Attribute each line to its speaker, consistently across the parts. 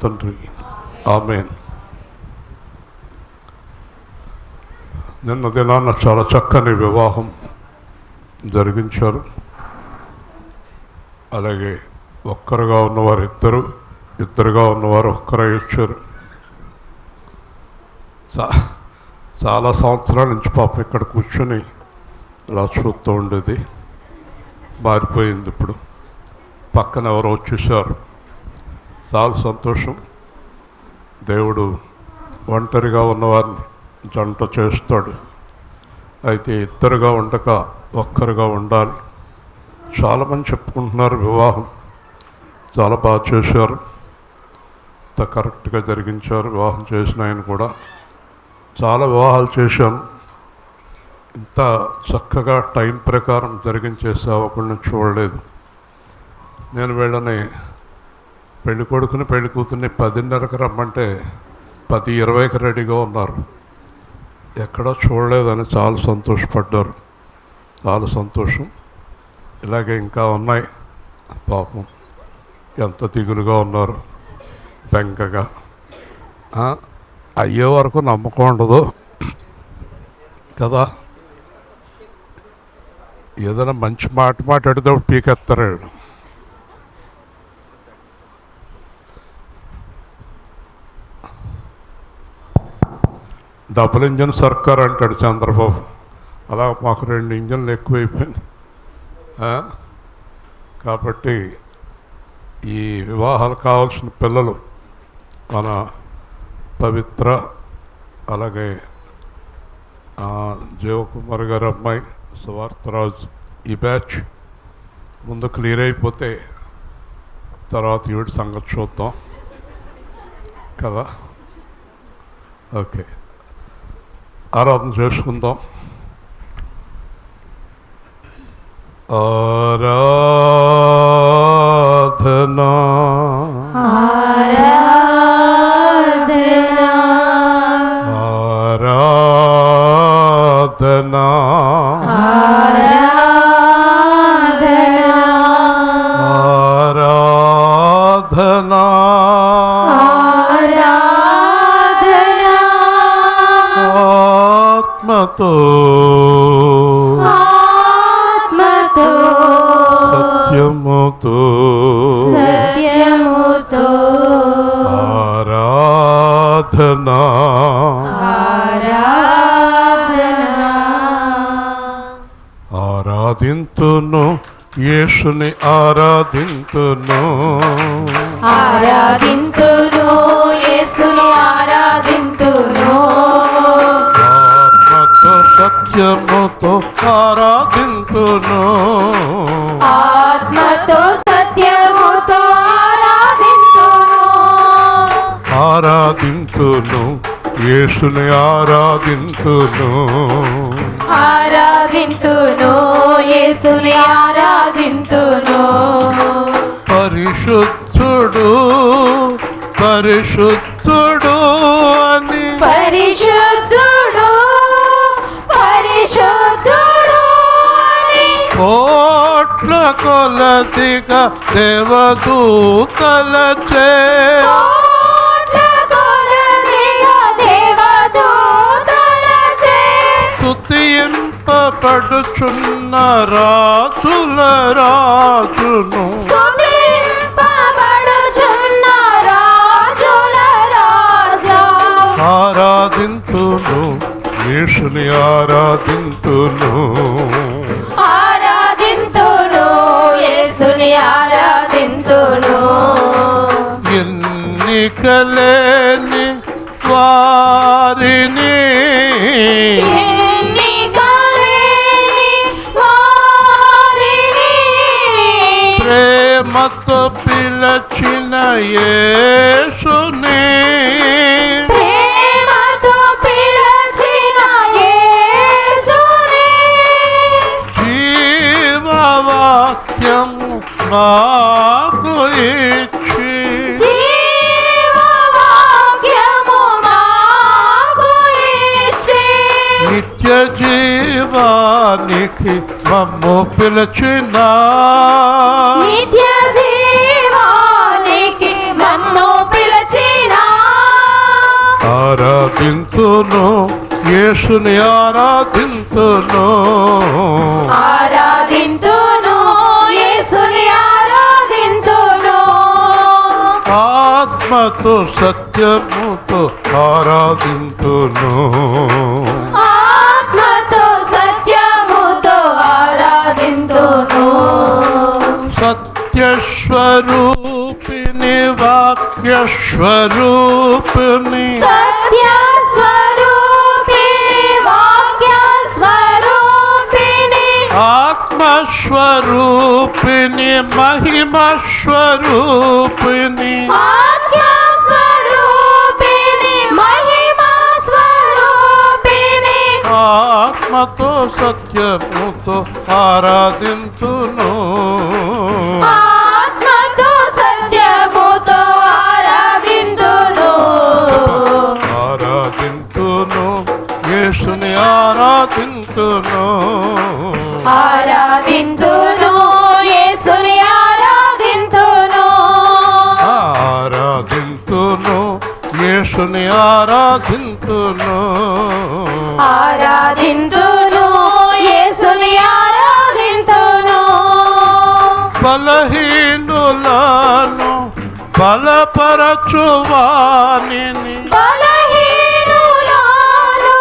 Speaker 1: తండ్రి. ఆమేన్. నిన్న దినాన్న చాలా చక్కని వివాహం జరిగించారు. అలాగే ఒక్కరుగా ఉన్నవారు ఇద్దరు, ఇద్దరుగా ఉన్నవారు ఒక్కరై వచ్చారు. చాలా సంవత్సరాల నుంచి పాపం ఇక్కడ కూర్చొని ఇలా చూస్తూ ఉండేది. మారిపోయింది. ఇప్పుడు పక్కన ఎవరో వచ్చేసారు. చాలా సంతోషం. దేవుడు ఒంటరిగా ఉన్నవారిని జంట చేస్తాడు. అయితే ఇద్దరుగా ఉండక ఒక్కరుగా ఉండాలి. చాలామంది చెప్పుకుంటున్నారు వివాహం చాలా బాగా చేశారు, ఇంత కరెక్ట్గా జరిగించారు. వివాహం చేసిన ఆయన కూడా చాలా వివాహాలు చేశాను, ఇంత చక్కగా టైం ప్రకారం జరిగించేసే ఒకరిని చూడలేదు. నేను వీళ్ళని పెళ్లి కొడుకుని పెళ్లి కూతుర్ని 10:30కి రమ్మంటే 10:20కి రెడీగా ఉన్నారు. ఎక్కడా చూడలేదని చాలా సంతోషపడ్డారు. చాలా సంతోషం. ఇలాగే ఇంకా ఉన్నాయి. పాపం ఎంత దిగులుగా ఉన్నారు, బెంకగా. అయ్యే వరకు నమ్మకం ఉండదు కదా. ఏదైనా మంచి మాట్లాడేటప్పుడు పీకెత్తారు వీళ్ళు. డబుల్ ఇంజన్ సర్కార్ అంటాడు చంద్రబాబు. అలా మాకు 2 ఇంజన్లు ఎక్కువైపోయింది. కాబట్టి ఈ వివాహాలు కావాల్సిన పిల్లలు మన పవిత్ర, అలాగే జీవకుమార్ గారి అమ్మాయి సువార్తరాజు, ఈ బ్యాచ్ ముందు క్లియర్ అయిపోతే తర్వాత ఈవిడ సంగతి చూద్దాం కదా. ఓకే, ఆరాధన చేసుకుందాం. ఆరాధనా
Speaker 2: ఆరాధనా
Speaker 1: ఆరాధనా ఆరాధనా ఆత్మతో సత్యముతో ఆరాధనా ఆరాధింతును యేసుని ఆరాధింతును
Speaker 2: ఆరాధింతును యేసును ఆరాధింతును
Speaker 1: ఆత్మతో సత్యముతో ఆరాధింతును
Speaker 2: ఆత్మతో సత్యముతో ఆరాధింతును
Speaker 1: ఆరాధింతును యేసుని ఆరాధింతును
Speaker 2: ఆరాధింతును యేసుని ఆరాధింతును
Speaker 1: పరిశుద్ధుడు పరిశుద్ధుడు అని
Speaker 2: పరిశుద్ధుడు పరిశుద్ధుడు అని
Speaker 1: కోట్ల కొలదిగా దేవదూతలచే
Speaker 2: కోట్ల కొలదిగా దేవదూతలచే
Speaker 1: స్తుతింపబడుచున్న రాజుల రాజును
Speaker 2: స్తుతింపబడుచున్న రాజుల రాజా
Speaker 1: ఆరాధింతును యేసుని ఆరాధింతును
Speaker 2: ఆరాధింతును యేసుని ఆరాధింతును
Speaker 1: ఎన్నికలేని వారిని
Speaker 2: ఎన్నికలేని వారిని
Speaker 1: ప్రేమతో పిలచిన యేసుని
Speaker 2: ప్రేమతో పిలచిన యేసుని
Speaker 1: జీవవాక్యము నాకు ఇచ్చి
Speaker 2: జీవవాక్యము మాకు ఇచ్చి
Speaker 1: నిత్య జీవానికి మమ్ము పిలచిన
Speaker 2: నిత్య జీవానికి మమ్ము పిలిచి
Speaker 1: ఆరాధింతును యేసుని ఆరాధింతును
Speaker 2: ఆరాధింతును యేసుని ఆరాధింతును
Speaker 1: ఆత్మతో సత్యముతో ఆరాధింతును
Speaker 2: ఆత్మతో సత్యముతో ఆరాధింతును
Speaker 1: సత్యస్వరూపిణి వాక్యస్వరూపిణి
Speaker 2: సత్య స్వరూపిణి వాక్య స్వరూపిణి
Speaker 1: ఆత్మస్వరూపిణి మహిమస్వరూపిణి
Speaker 2: వాక్య స్వరూపిణి మహిమా స్వరూపిణి
Speaker 1: ఆత్మతో సత్యముతో ఆరాధింతును
Speaker 2: ఆత్మతో సత్యముతో ఆరాధింతును
Speaker 1: ఆరాధింతును యేసుని ఆరాధింతును
Speaker 2: ఆరాధింతును యేసుని ఆరాధింతును
Speaker 1: ఆరాధింతును యేసుని ఆరాధింతును
Speaker 2: ఆరాధింతును యేసుని ఆరాధింతును
Speaker 1: బలహీనులను బలపరచువానిని
Speaker 2: బలహీనులను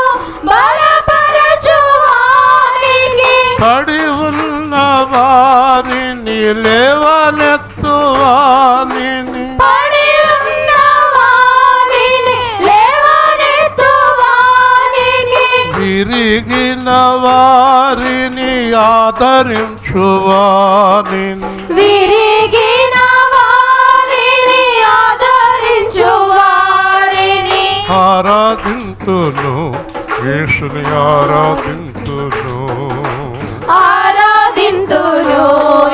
Speaker 2: బలపరచువానికి
Speaker 1: పడి ఉన్న వారిని లేవనెత్తువానిని
Speaker 2: పడి ఉన్న వారిని లేవనెత్తువానికి
Speaker 1: విరిగిన వారిని ఆదరించువానిని
Speaker 2: విరిగిన వారిని ఆదరించువారిని
Speaker 1: ఆరాధింతును యేసుని ఆరాధింతును
Speaker 2: ఆరాధింతును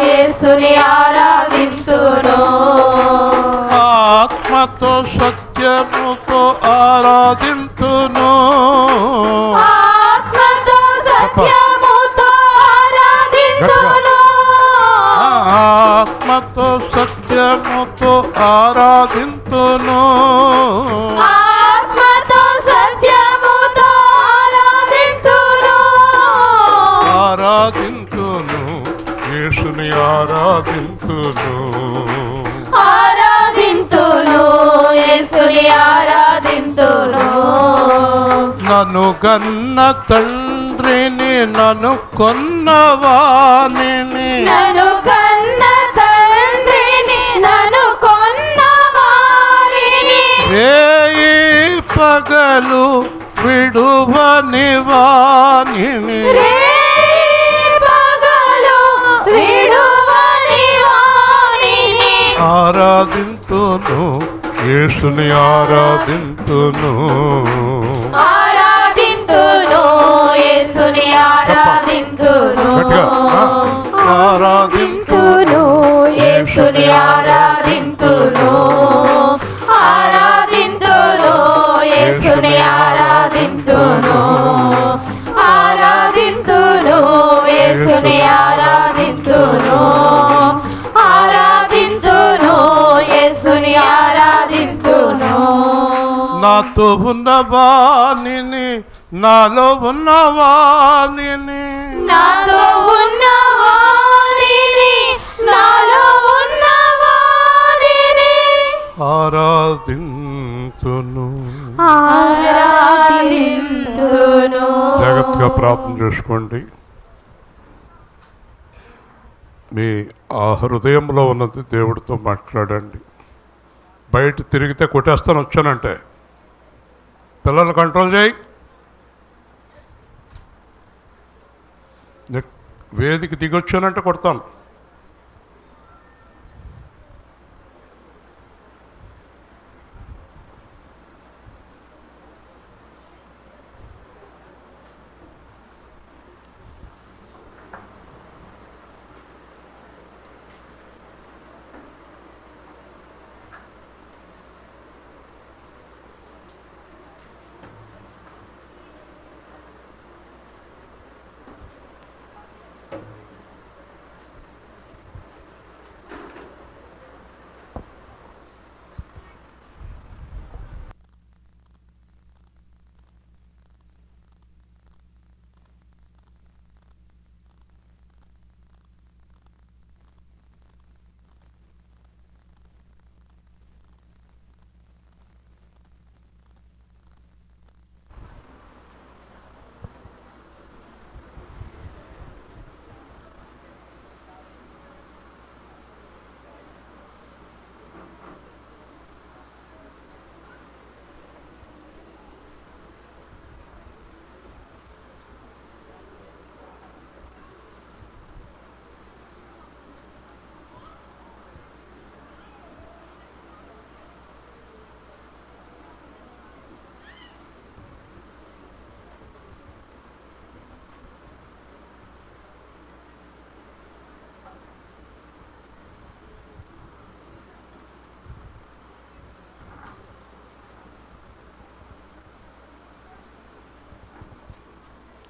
Speaker 2: యేసుని ఆరాధింతును
Speaker 1: ఆత్మతో సత్యముతో ఆరాధింతును
Speaker 2: ఆత్మతో సత్యముతో ఆరాధింతును
Speaker 1: ఆత్మతో సత్యముతో ఆరాధింతును
Speaker 2: ఆత్మతో సత్యముతో ఆరాధింతును
Speaker 1: ఆరాధింతును యేసుని ఆరాధింతును
Speaker 2: ఆరాధింతును యేసుని ఆరాధింతును
Speaker 1: నన్ను గన్న తండ్రిని నన్ను కొన్నవానిని
Speaker 2: నన్ను కన్న తండ్రిని నన్ను కొన్న వారిని
Speaker 1: రేయి పగలు విడువని వానిని
Speaker 2: పగలు విడువని వానిని
Speaker 1: ఆరాధింతును యేసుని ఆరాధింతును
Speaker 2: ఆరాధింతును యేసుని ఆరాధింతును
Speaker 1: ఆరాధింతును
Speaker 2: యేసుని ఆరాధింతును ఆరాధింతును యేసుని ఆరాధింతును ఆరాధింతును యేసుని ఆరాధింతును ఆరాధింతును యేసుని ఆరాధింతును
Speaker 1: నాతో ఉన్నవానిని నాలో ఉన్నవానిని
Speaker 2: నాలో ఉన్నవానిని నాలో ఉన్నవానిని
Speaker 1: ఆరాధింతును
Speaker 2: ఆరాధింతును
Speaker 1: జాగ్రత్తగా ప్రార్థన చేసుకోండి. మీ ఆ హృదయంలో ఉన్నది దేవుడితో మాట్లాడండి. బయట తిరిగితే కొట్టేస్తాను వచ్చానంటే పిల్లల్ని కంట్రోల్ చేయి. వేదిక దిగొచ్చానంటే కొడతాను.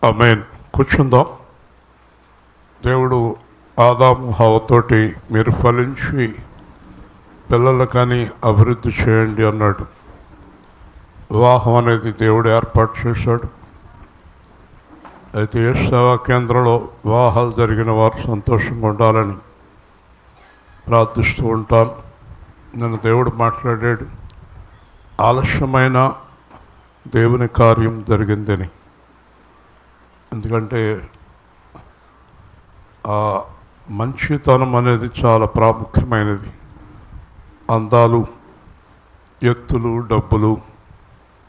Speaker 1: ఆమేన్. కూర్చుందాం. దేవుడు ఆదాము హవ్వతోటి మీరు ఫలించి పిల్లలు కానీ అభివృద్ధి చేయండి అన్నాడు. వివాహం అనేది దేవుడు ఏర్పాటు చేశాడు. అయితే ఏ సేవా కేంద్రంలో వివాహాలు జరిగిన వారు సంతోషంగా ఉండాలని ప్రార్థిస్తూ ఉంటాను. నన్ను దేవుడు మాట్లాడాడు, ఆలస్యమైన దేవుని కార్యం జరిగిందని. ఎందుకంటే ఆ మంచితనం అనేది చాలా ప్రాముఖ్యమైనది. అందాలు, ఎత్తులు, డబ్బులు,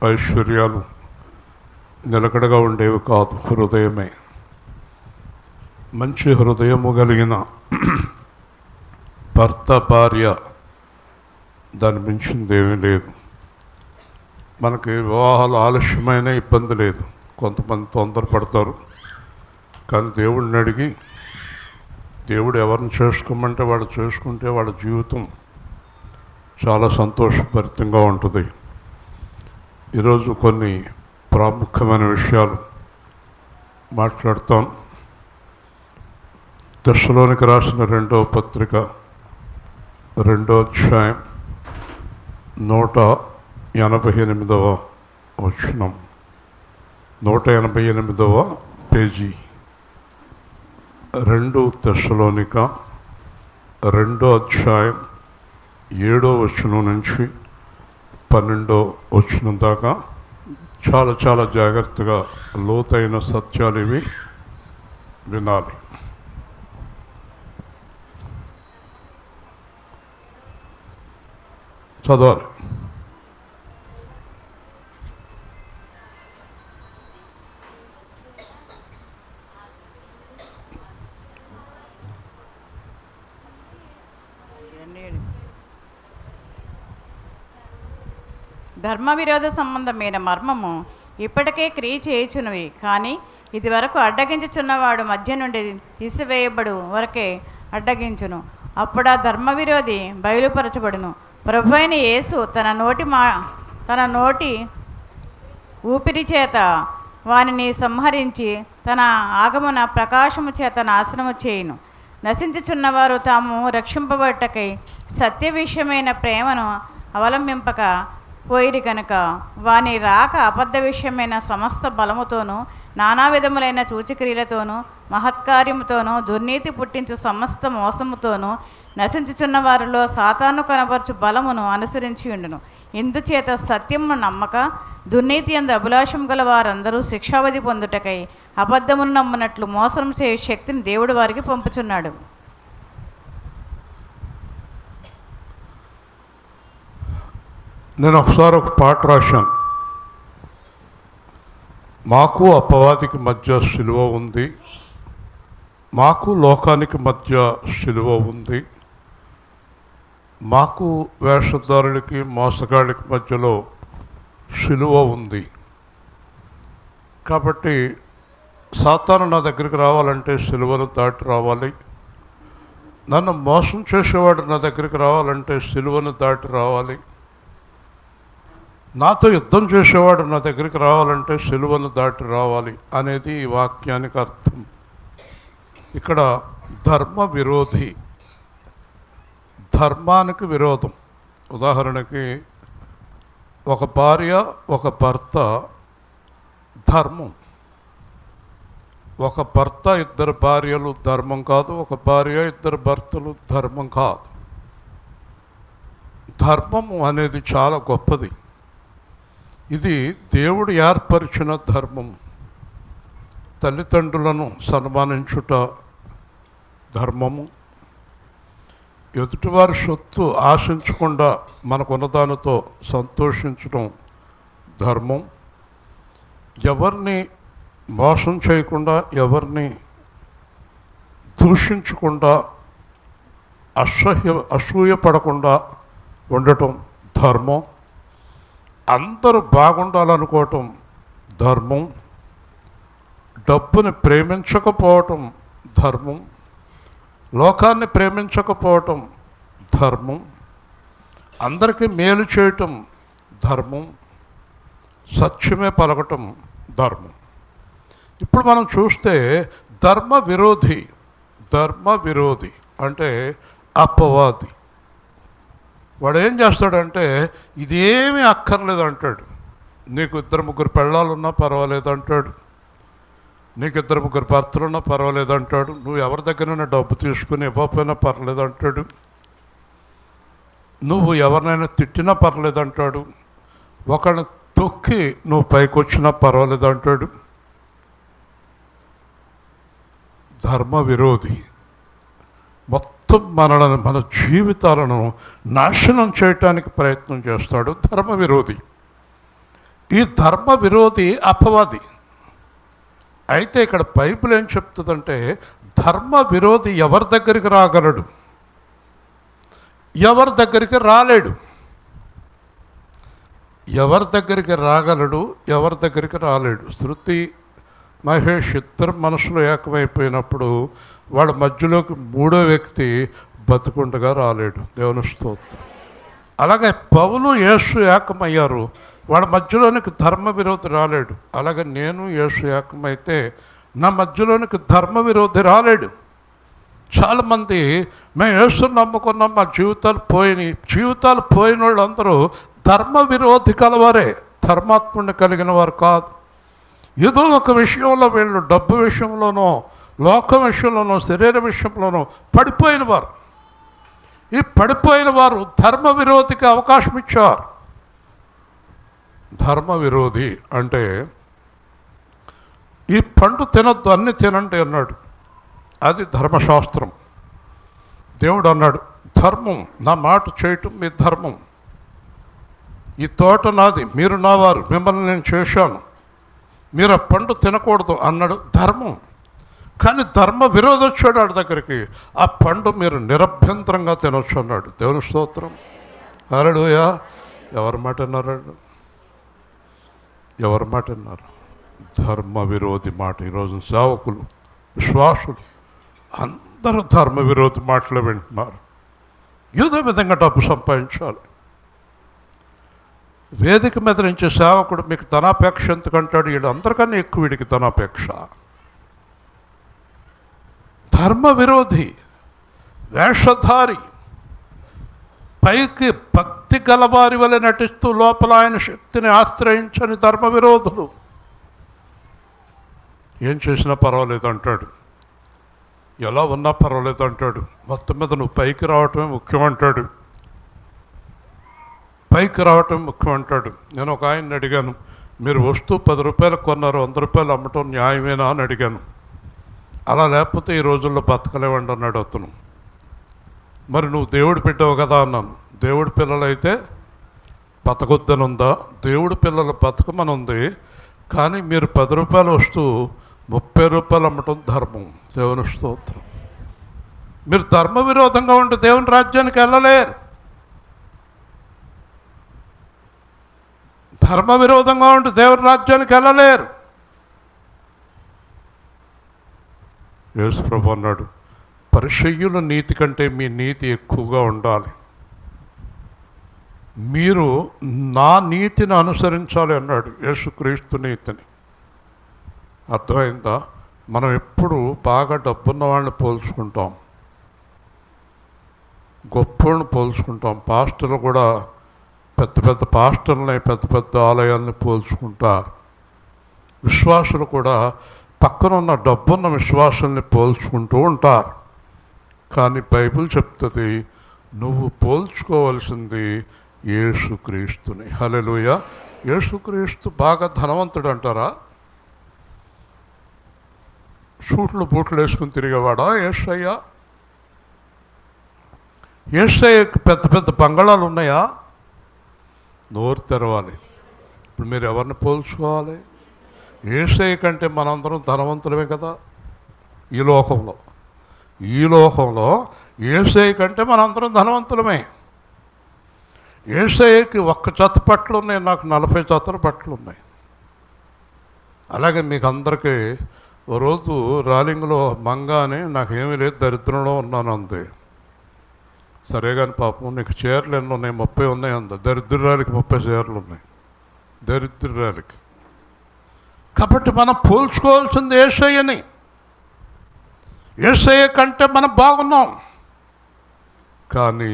Speaker 1: ఐశ్వర్యాలు నిలకడగా ఉండేవి కాదు, హృదయమే. మంచి హృదయము కలిగిన భర్త, భార్య, దాన్ని మించిందేమీ లేదు. మనకి వివాహాలు ఆలస్యమైన ఇబ్బంది లేదు. కొంతమంది తొందరపడతారు. కానీ దేవుడిని అడిగి దేవుడు ఎవరిని చేసుకోమంటే వాళ్ళు చేసుకుంటే వాళ్ళ జీవితం చాలా సంతోషభరితంగా ఉంటుంది. ఈరోజు కొన్ని ప్రాముఖ్యమైన విషయాలు మాట్లాడతాం. తెస్సలోనికి రాసిన 2వ పత్రిక 2వ అధ్యాయం 188వ వచనం, 188వ పేజీ. 2 తెస్సలోనిక 2వ అధ్యాయం 7వ వచనం నుంచి 12వ వచనం దాకా చాలా చాలా జాగ్రత్తగా లోతైన సత్యాలు ఇవి వినాలి. చదవాలి.
Speaker 3: ధర్మ విరోధ సంబంధమైన మర్మము ఇప్పటికే క్రియ చేయుచున్నవి, కానీ ఇది వరకు అడ్డగించుచున్నవాడు మధ్య నుండి తీసివేయబడు వరకే అడ్డగించును. అప్పుడు ఆ ధర్మ విరోధి బయలుపరచబడును. ప్రభు అయిన యేసు తన నోటి ఊపిరి చేత వానిని సంహరించి తన ఆగమన ప్రకాశము చేత నాశనము చేయును. నశించుచున్నవారు తాము రక్షింపబట్టకై సత్య విషయమైన ప్రేమను అవలంబింపక పోయిరి కనుక వాని రాక అబద్ధ విషయమైన సమస్త బలముతోనూ నానా విధములైన సూచక్రియలతోనూ మహత్కార్యముతోనూ దుర్నీతి పుట్టించు సమస్త మోసముతోనూ నశించుచున్న వారిలో సాతాను కనబరచు బలమును అనుసరించి ఉండును. ఇందుచేత సత్యమును నమ్మక దుర్నీతి యందు అభిలాషం గల వారందరూ శిక్షావధి పొందుటకై అబద్ధమును నమ్మునట్లు మోసం చేయు శక్తిని దేవుడు వారికి పంపుచున్నాడు.
Speaker 1: నేను ఒకసారి ఒక పాట రాశాను. మాకు అపవాదికి మధ్య సిలువ ఉంది, మాకు లోకానికి మధ్య సిలువ ఉంది, మాకు వేషధారులకి మోసగాళ్ళకి మధ్యలో సిలువ ఉంది. కాబట్టి సాతాను నా దగ్గరికి రావాలంటే సిలువను దాటి రావాలి, నన్ను మోసం చేసేవాడు నా దగ్గరికి రావాలంటే సిలువను దాటి రావాలి, నాతో యుద్ధం చేసేవాడు నా దగ్గరికి రావాలంటే సిలువను దాటి రావాలి అనేది ఈ వాక్యానికి అర్థం. ఇక్కడ ధర్మ విరోధి, ధర్మానికి విరోధం. ఉదాహరణకి ఒక భార్య ఒక భర్త ధర్మం, ఒక భర్త ఇద్దరు భార్యలు ధర్మం కాదు, ఒక భార్య ఇద్దరు భర్తలు ధర్మం కాదు. ధర్మము అనేది చాలా గొప్పది. ఇది దేవుడు ఏర్పరిచిన ధర్మం. తల్లిదండ్రులను సన్మానించుట ధర్మము, ఎదుటివారి సొత్తు ఆశించకుండా మనకున్నదానితో సంతోషించడం ధర్మం, ఎవరిని మోసం చేయకుండా ఎవరిని దూషించకుండా అసూయపడకుండా ఉండటం ధర్మం, అందరూ బాగుండాలనుకోవటం ధర్మం, డబ్బుని ప్రేమించకపోవటం ధర్మం, లోకాన్ని ప్రేమించకపోవటం ధర్మం, అందరికీ మేలు చేయటం ధర్మం, సత్యమే పలకటం ధర్మం. ఇప్పుడు మనం చూస్తే ధర్మ విరోధి అంటే అపవాది. వాడు ఏం చేస్తాడంటే ఇదేమీ అక్కర్లేదు అంటాడు. నీకు 2-3 పెళ్ళాలున్నా పర్వాలేదు అంటాడు, నీకు 2-3 భర్తలున్నా పర్వాలేదు అంటాడు, నువ్వు ఎవరి దగ్గరైనా డబ్బు తీసుకుని ఇవ్వకపోయినా పర్లేదు అంటాడు, నువ్వు ఎవరినైనా తిట్టినా పర్లేదు అంటాడు, ఒకరిని తొక్కి నువ్వు పైకి వచ్చినా పర్వాలేదు అంటాడు. ధర్మ విరోధి మొత్తం మన జీవితాలను నాశనం చేయటానికి ప్రయత్నం చేస్తాడు ధర్మ విరోధి. ఈ ధర్మ విరోధి అపవాది. అయితే ఇక్కడ బైబిల్ ఏం చెప్తుందంటే ధర్మ విరోధి ఎవరి దగ్గరికి రాగలడు, ఎవరి దగ్గరికి రాలేడు. ఎవరి దగ్గరికి రాగలడు, ఎవరి దగ్గరికి రాలేడు. శృతి మహేష్ ఇద్దరు మనసులో ఏకమైపోయినప్పుడు వాళ్ళ మధ్యలోకి 3వ వ్యక్తి బతుకుండగా రాలేడు. దేవుని స్తోత్రం. అలాగే పౌలు యేసు ఏకమయ్యారు, వాళ్ళ మధ్యలోనికి ధర్మ విరోధి రాలేడు. అలాగే నేను యేసు ఏకమైతే నా మధ్యలోనికి ధర్మ విరోధి రాలేడు. చాలామంది మేము యేసుని నమ్ముకున్నాం, మా జీవితాలు పోయిన వాళ్ళందరూ ధర్మ విరోధి కలవారే, ధర్మాత్ముడిని కలిగిన వారు కాదు. ఏదో ఒక విషయంలో వీళ్ళు డబ్బు విషయంలోనో, లోకం విషయంలోనో, శరీర విషయంలోనో పడిపోయిన వారు. ఈ పడిపోయిన వారు ధర్మ విరోధికి అవకాశం ఇచ్చారు. ధర్మ విరోధి అంటే ఈ పండు తినొద్దు, అన్ని తినండి అన్నాడు. అది ధర్మశాస్త్రం. దేవుడు అన్నాడు ధర్మం, నా మాట చేయటం మీ ధర్మం. ఈ తోట నాది, మీరు నా వారు, మిమ్మల్ని నేను చేశాను, మీరు ఆ పండు తినకూడదు అన్నాడు ధర్మం. కానీ ధర్మ విరోధి వచ్చాడు వాడి దగ్గరికి, ఆ పండు మీరు నిరభ్యంతరంగా తినొచ్చు అన్నాడు. దేవుని స్తోత్రం. హల్లెలూయా. ఎవరి మాట అన్నారు? ఎవరి మాట అన్నారు? ధర్మ విరోధి మాట. ఈరోజు సేవకులు, విశ్వాసులు అందరూ ధర్మ విరోధి మాటలు వింటున్నారు. ఏదో విధంగా డబ్బు సంపాదించాలి. వేదిక మీద నుంచి సేవకుడు మీకు ధనాపేక్ష ఎందుకంటాడు? వీడు అందరికన్నా ఎక్కువ వీడికి ధనాపేక్ష. ధర్మ విరోధి, వేషధారి, పైకి భక్తి గలవారి వలె నటిస్తూ లోపల ఆయన శక్తిని ఆశ్రయించని ధర్మ విరోధులు. ఏం చేసినా పర్వాలేదు అంటాడు, ఎలా ఉన్నా పర్వాలేదు అంటాడు. మొత్తం మీద నువ్వు పైకి రావటమే ముఖ్యం అంటాడు. పైకి రావటం ముఖ్యం అంటాడు. నేను ఒక ఆయన్ని అడిగాను, మీరు వస్తువు 10 రూపాయలకు కొన్నారు, 100 రూపాయలు అమ్మటం న్యాయమేనా అని అడిగాను. అలా లేకపోతే ఈ రోజుల్లో బతకలేవండి అన్నాడు అతను. మరి నువ్వు దేవుడు పెట్టావు కదా అన్నాను. దేవుడి పిల్లలైతే బతకొద్దని ఉందా? దేవుడి పిల్లలు బతకమని ఉంది. కానీ మీరు 10 రూపాయలు వస్తువు 30 రూపాయలు అమ్మటం ధర్మం. దేవుని స్తోత్రం. మీరు ధర్మ విరోధంగా ఉంటే దేవుని రాజ్యానికి వెళ్ళలేరు. ధర్మ విరోధంగా ఉంటే దేవుని రాజ్యానికి వెళ్ళలేరు. యేసు ప్రభువు అన్నాడు, పరిసయ్యుల నీతి కంటే మీ నీతి ఎక్కువగా ఉండాలి, మీరు నా నీతిని అనుసరించాలి అన్నాడు. యేసుక్రీస్తు నీతిని. అర్థమైందా? మనం ఎప్పుడు బాగా డబ్బున్న వాళ్ళని పోల్చుకుంటాం, గొప్పలను పోల్చుకుంటాం. పాస్టర్లు కూడా పెద్ద పెద్ద పాస్టర్లని, పెద్ద పెద్ద ఆలయాల్ని పోల్చుకుంటారు. విశ్వాసులు కూడా పక్కన ఉన్న డబ్బున్న విశ్వాసాన్ని పోల్చుకుంటూ ఉంటారు. కానీ బైబిల్ చెప్తుంది నువ్వు పోల్చుకోవాల్సింది యేసుక్రీస్తుని. హల్లెలూయా. యేసుక్రీస్తు బాగా ధనవంతుడు అంటారా? సూట్లు బూట్లు వేసుకుని తిరిగేవాడా యేసయ్య? యేసయ్యకి పెద్ద పెద్ద బంగళాలు ఉన్నాయా? నోరు తెరవాలి. ఇప్పుడు మీరు ఎవరిని పోల్చుకోవాలి? యేసయ్య కంటే మనందరం ధనవంతులమే కదా ఈ లోకంలో. ఈ లోకంలో యేసయ్య కంటే మనందరం ధనవంతులమే. యేసయ్యకి 1 జత బట్టలు ఉన్నాయి, నాకు 40 జతల బట్టలు ఉన్నాయి. అలాగే మీకు అందరికీ ఓ రోజు రాలింగ్లో మంగ అని నాకేమీ లేదు, దరిద్రంలో ఉన్నాను అంతే. సరే కానీ పాపం నీకు చీరలు ఎన్ని ఉన్నాయి? 30 ఉన్నాయి అంద. దరిద్రురాలికి 30 చీరలు ఉన్నాయి. దరిద్రురాలికి కాబట్టి మనం పోల్చుకోవాల్సింది యేసయ్యని. యేసయ్య కంటే మనం బాగున్నాం, కానీ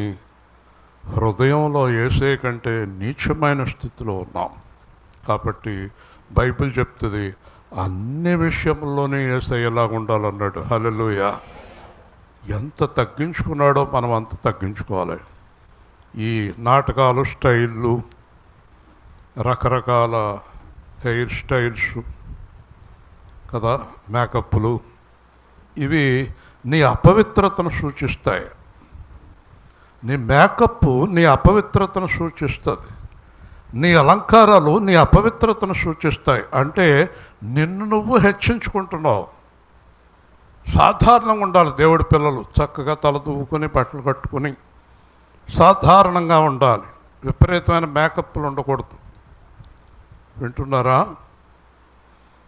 Speaker 1: హృదయంలో యేసయ్య కంటే నీచమైన స్థితిలో ఉన్నాం. కాబట్టి బైబిల్ చెప్తుంది అన్ని విషయంలోనే యేసయ్యలాగా ఉండాలన్నాడు. హల్లెలూయా. ఎంత తగ్గించుకున్నాడో మనం అంత తగ్గించుకోవాలి. ఈ నాటకాలు, స్టైళ్ళు, రకరకాల హెయిర్ స్టైల్స్ కదా, మేకప్లు, ఇవి నీ అపవిత్రతను సూచిస్తాయి. నీ మేకప్ నీ అపవిత్రతను సూచిస్తుంది. నీ అలంకారాలు నీ అపవిత్రతను సూచిస్తాయి. అంటే నిన్ను నువ్వు హెచ్చించుకుంటున్నావు. సాధారణంగా ఉండాలి. దేవుడి పిల్లలు చక్కగా తల దువ్వుకొని బట్టలు కట్టుకొని సాధారణంగా ఉండాలి. విపరీతమైన మేకప్లు ఉండకూడదు. వింటున్నారా?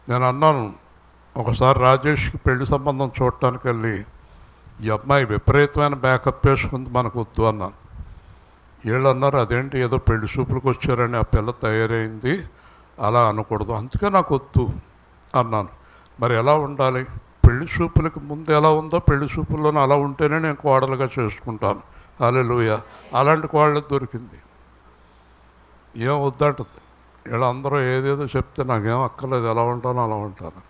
Speaker 1: నేను అన్నాను ఒకసారి రాజేష్కి పెళ్లి సంబంధం చూడటానికి వెళ్ళి, ఈ అమ్మాయి విపరీతమైన మేకప్ వేసుకుంది, మనకు వద్దు అన్నాను. వీళ్ళు అన్నారు అదేంటి ఏదో పెళ్లి చూపులకు వచ్చారని ఆ పిల్ల తయారైంది, అలా అనకూడదు, అందుకే నాకు వద్దు అన్నాను. మరి ఎలా ఉండాలి? పెళ్లి చూపులకు ముందు ఎలా ఉందో పెళ్లి చూపుల్లోనే అలా ఉంటేనే నేను కోడలుగా చేసుకుంటాను. హల్లెలూయా. అలాంటి కోడలు దొరికింది. ఏం వద్దంటది. వీళ్ళందరూ ఏదేదో చెప్తే నాకేం అక్కర్లేదు, ఎలా ఉంటానో అలా ఉంటాను.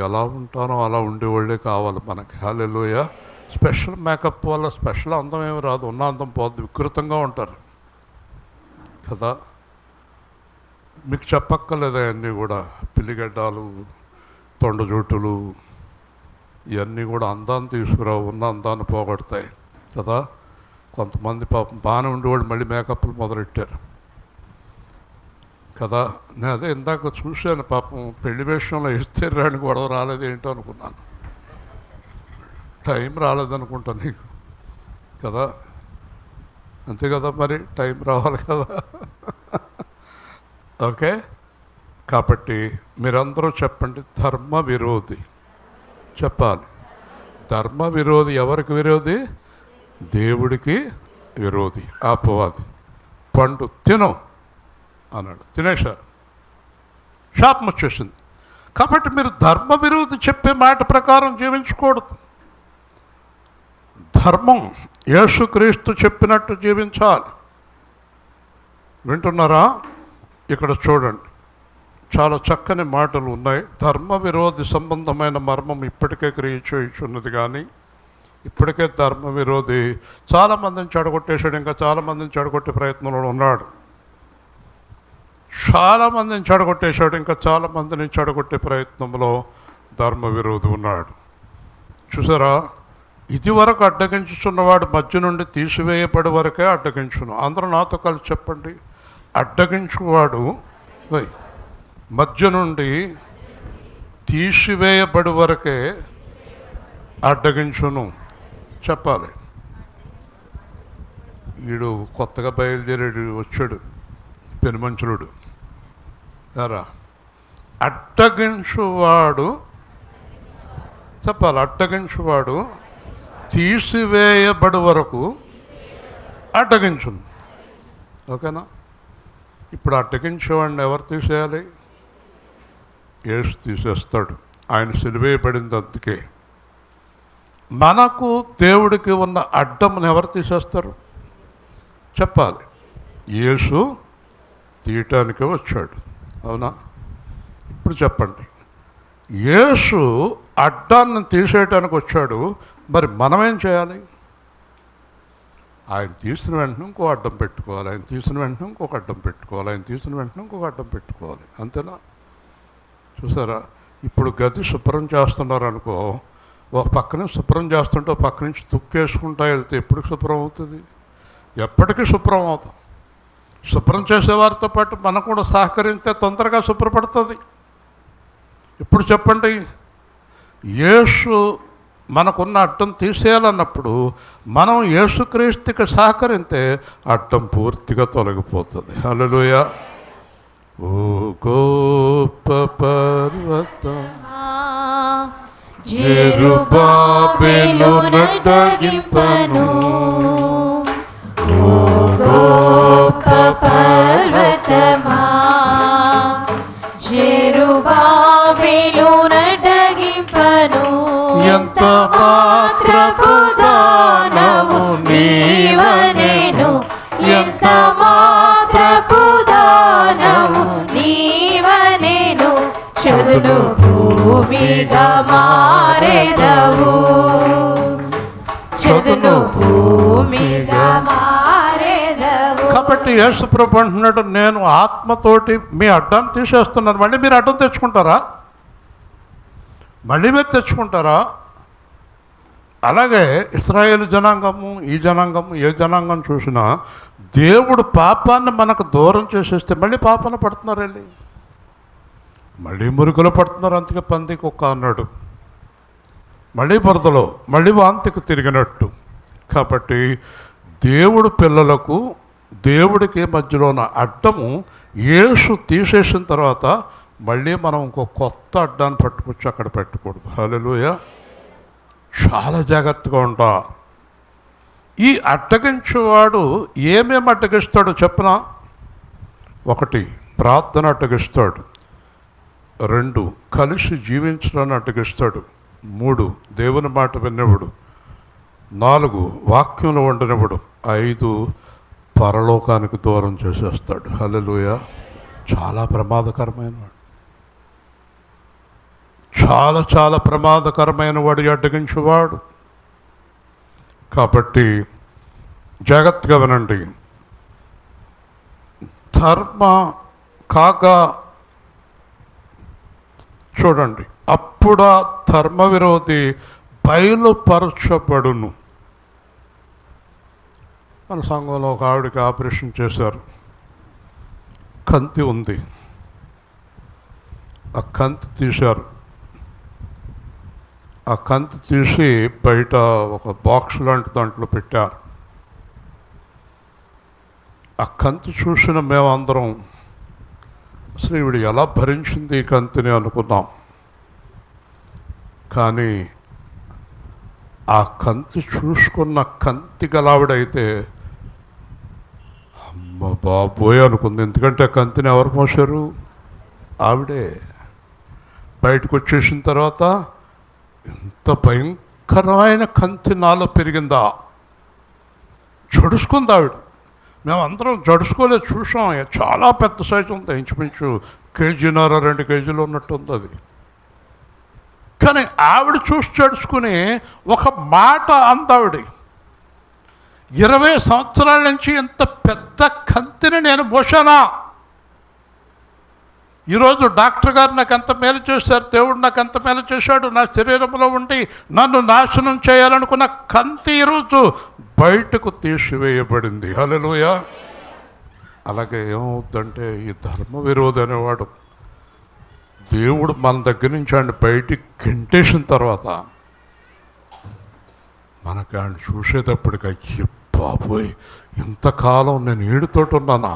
Speaker 1: ఎలా ఉంటానో అలా ఉండేవాళ్ళే కావాలి మనకి. హల్లెలూయా. స్పెషల్ మేకప్ వల్ల స్పెషల్ అందం ఏమి రాదు, ఉన్న అందం పోద్ది. వికృతంగా ఉంటారు కదా. మీకు చెప్పక్కర్లేదు అవన్నీ కూడా. పిల్లిగడ్డాలు, తొండజుట్టులు ఇవన్నీ కూడా అందాన్ని తీసుకురావు, ఉన్న అందాన్ని పోగొడతాయి కదా. కొంతమంది పాపం బాగానే ఉండేవాళ్ళు మళ్ళీ మేకప్లు మొదలెట్టారు కదా. నేను అదే ఇందాక చూశాను, పాపం పెళ్లి విషయంలో ఇస్తేరాని గొడవ రాలేదు ఏంటో అనుకున్నాను. టైం రాలేదనుకుంటా నీకు కదా. అంతే కదా, మరి టైం రావాలి కదా. ఓకే. కాబట్టి మీరందరూ చెప్పండి, ధర్మ విరోధి చెప్పాలి. ధర్మ విరోధి ఎవరికి విరోధి? దేవుడికి విరోధి, అపవాది. పండు తిను అన్నాడు, తినేశారు, శాపం వచ్చేసింది. కాబట్టి మీరు ధర్మ విరోధి చెప్పే మాట ప్రకారం జీవించకూడదు. ధర్మం యేసుక్రీస్తు చెప్పినట్టు జీవించాలి. వింటున్నారా? ఇక్కడ చూడండి, చాలా చక్కని మాటలు ఉన్నాయి. ధర్మ విరోధి సంబంధమైన మర్మం ఇప్పటికే క్రియ చేయుచున్నది, కానీ ఇప్పటికే ధర్మ విరోధి చాలామందిని చెడగొట్టేశాడు. ఇంకా చాలామందిని చెడగొట్టే ప్రయత్నంలో ఉన్నాడు. చాలామందిని చెడగొట్టేశాడు. ఇంకా చాలామందిని చెడగొట్టే ప్రయత్నంలో ధర్మ విరోధి ఉన్నాడు. చూసారా? ఇది వరకు అడ్డగించుచున్నవాడు మధ్య నుండి తీసివేయబడి వరకే అడ్డగించును. అందరూ నాతో కలిసి చెప్పండి, అడ్డగించువాడు మధ్య నుండి తీసివేయబడి వరకే అడ్డగించును. చెప్పాలి. వీడు కొత్తగా బయలుదేరాడు, వచ్చాడు పెనుమంచులుడు. ఎరా అడ్డగించువాడు చెప్పాలి. అడ్డగించువాడు తీసివేయబడి వరకు అడ్డగించును. ఓకేనా? ఇప్పుడు అడ్డగించేవాడిని ఎవరు తీసేయాలి? యేసు తీసేస్తాడు. ఆయన సిలువేయబడింది అందుకే. మనకు దేవుడికి ఉన్న అడ్డంని ఎవరు తీసేస్తారు? చెప్పాలి. యేసు తీయటానికే వచ్చాడు. అవునా? ఇప్పుడు చెప్పండి, యేసు అడ్డాన్ని తీసేయటానికి వచ్చాడు, మరి మనమేం చేయాలి? ఆయన తీసిన వెంటనే ఇంకో అడ్డం పెట్టుకోవాలి, ఆయన తీసిన వెంటనే ఇంకొక అడ్డం పెట్టుకోవాలి, ఆయన తీసిన వెంటనే ఇంకొక అడ్డం పెట్టుకోవాలి. అంతేనా? చూసారా? ఇప్పుడు గది శుభ్రం చేస్తున్నారు అనుకో, ఒక పక్కనే శుభ్రం చేస్తుంటే ఒక పక్క నుంచి తుక్కేసుకుంటా వెళ్తే ఎప్పటికి శుభ్రం అవుతుంది? ఎప్పటికీ శుభ్రం అవుతాం. శుభ్రం చేసేవారితో పాటు మనం కూడా సహకరిస్తే తొందరగా శుభ్రపడుతుంది. ఇప్పుడు చెప్పండి, యేసు మనకున్న అడ్డం తీసేయాలన్నప్పుడు మనం యేసుక్రీస్తుకి సహకరిస్తే అడ్డం పూర్తిగా తొలగిపోతుంది. హల్లెలూయా. ఓ గొప్ప పర్వతం
Speaker 2: జెరుబాబెలు నడ్డగింపను, ఓ గొప్ప పర్వతమా జెరుబాబెలు చదును భూమిగా మారెదవు, చదును భూమిగా మారెదవు.
Speaker 1: కాబట్టి యేసుప్రభు అంటున్నాడు, నేను ఆత్మతోటి మీ అడ్డాన్ని తీసేస్తున్నాను. మళ్ళీ మీరు అడ్డం తెచ్చుకుంటారా? మళ్ళీ మీరు తెచ్చుకుంటారా? అలాగే ఇశ్రాయేలు జనాంగము, ఈ జనాంగము, ఏ జనాంగం చూసినా దేవుడు పాపాన్ని మనకు దూరం చేసేస్తే మళ్ళీ పాపాన్ని పడుతున్నారు, వెళ్ళి మళ్ళీ మురుగులో పడుతున్నారు. అందుకే పంది కుక్క అన్నాడు, మళ్ళీ బురదలో, మళ్ళీ వాంతికి తిరిగినట్టు. కాబట్టి దేవుడు పిల్లలకు దేవుడికి మధ్యలో ఉన్న అడ్డము యేసు తీసేసిన తర్వాత మళ్ళీ మనం ఇంకో కొత్త అడ్డాన్ని పట్టుకొచ్చి అక్కడ పెట్టకూడదు. హల్లెలూయా. చాలా జాగ్రత్తగా ఉంటా. ఈ అడ్డగించేవాడు ఏమేమి అడ్డగిస్తాడో చెప్పనా? 1, ప్రార్థన అడ్డగిస్తాడు. 2, కలిసి జీవించడాన్ని అడ్డగిస్తాడు. 3, దేవుని మాట వినేవాడు. 4, వాక్యంలో ఉండనివ్వడు. 5, పరలోకానికి దూరం చేసేస్తాడు. హల్లెలూయా. చాలా ప్రమాదకరమైన వాడు, చాలా చాలా ప్రమాదకరమైన వాడు అడ్డగించేవాడు. కాబట్టి జాగ్రత్తగా వినండి. ధర్మ కాగా చూడండి, అప్పుడా ధర్మ విరోధి బయలుపరచబడును. మన సంఘంలో ఒక ఆవిడకి ఆపరేషన్ చేశారు. కంతి ఉంది, ఆ కంతి తీశారు. ఆ కంతి తీసి బయట ఒక బాక్స్ లాంటి దాంట్లో పెట్టారు. ఆ కంతి చూసిన మేమందరం అసలు ఈవిడ ఎలా భరించింది ఈ కంతిని అనుకున్నాం. కానీ ఆ కంతి చూసుకున్న కంతి గలావిడైతే అమ్మ బాబోయ్ అనుకుంది. ఎందుకంటే ఆ కంతిని ఎవరు మోసారు? ఆవిడే. బయటకు వచ్చేసిన తర్వాత ఎంత భయంకరమైన కంతి నాలో పెరిగిందా, జడుసుకుంది ఆవిడ. మేమందరం జడుసుకోలేదు, చూసాం. చాలా పెద్ద సైజు ఉంది, ఇంచుమించు 1.5 కేజీలు ఉన్నట్టుంది అది. కానీ ఆవిడ చూసి జడుచుకుని ఒక మాట అందావిడ, 20 సంవత్సరాల నుంచి ఇంత పెద్ద కంతిని నేను మోసానా? ఈరోజు డాక్టర్ గారు నాకు ఎంత మేలు చేశారు, దేవుడు నాకు ఎంత మేలు చేశాడు. నా శరీరంలో ఉండి నన్ను నాశనం చేయాలనుకున్న కంతి ఈరోజు బయటకు తీసివేయబడింది. హల్లెలూయా. అలాగే ఏమవుతుందంటే ఈ ధర్మ విరోధి అనేవాడు దేవుడు మన దగ్గర నుంచి ఆయన బయటికి గెంటేసిన తర్వాత మనకు ఆయన చూసేటప్పటికి అయ్యి బాబోయ్, ఇంతకాలం నేను ఈడుతోటి ఉన్నానా,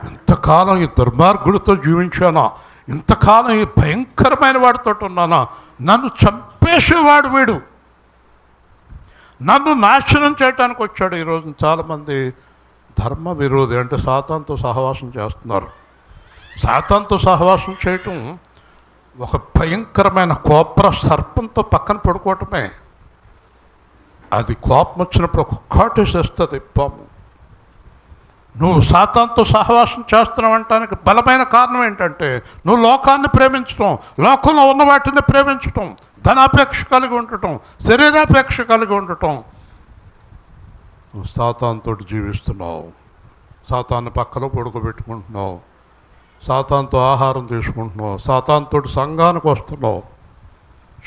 Speaker 1: ఇంతకాలం ఈ దుర్మార్గుడితో జీవించానా, ఇంతకాలం ఈ భయంకరమైన వాడితో ఉన్నానా, నన్ను చంపేసేవాడు వీడు, నన్ను నాశనం చేయడానికి వచ్చాడు. ఈరోజు చాలామంది ధర్మ విరోధి అంటే సాతానుతో సహవాసం చేస్తున్నారు. సాతానుతో సహవాసం చేయటం ఒక భయంకరమైన కోబ్రా సర్పంతో పక్కన పడుకోవటమే. అది కోపం వచ్చినప్పుడు ఒక కాటేసేస్తుంది పాము. నువ్వు సాతానుతో సహవాసం చేస్తున్నావు అంటానికి బలమైన కారణం ఏంటంటే నువ్వు లోకాన్ని ప్రేమించటం, లోకంలో ఉన్న వాటిని ప్రేమించటం, ధనాపేక్ష కలిగి ఉండటం, శరీరాపేక్ష కలిగి ఉండటం. నువ్వు సాతానుతో జీవిస్తున్నావు, సాతాన్ని పక్కలో పడుకోబెట్టుకుంటున్నావు, సాతానుతో ఆహారం తీసుకుంటున్నావు, సాతానుతో సంఘానికి వస్తున్నావు.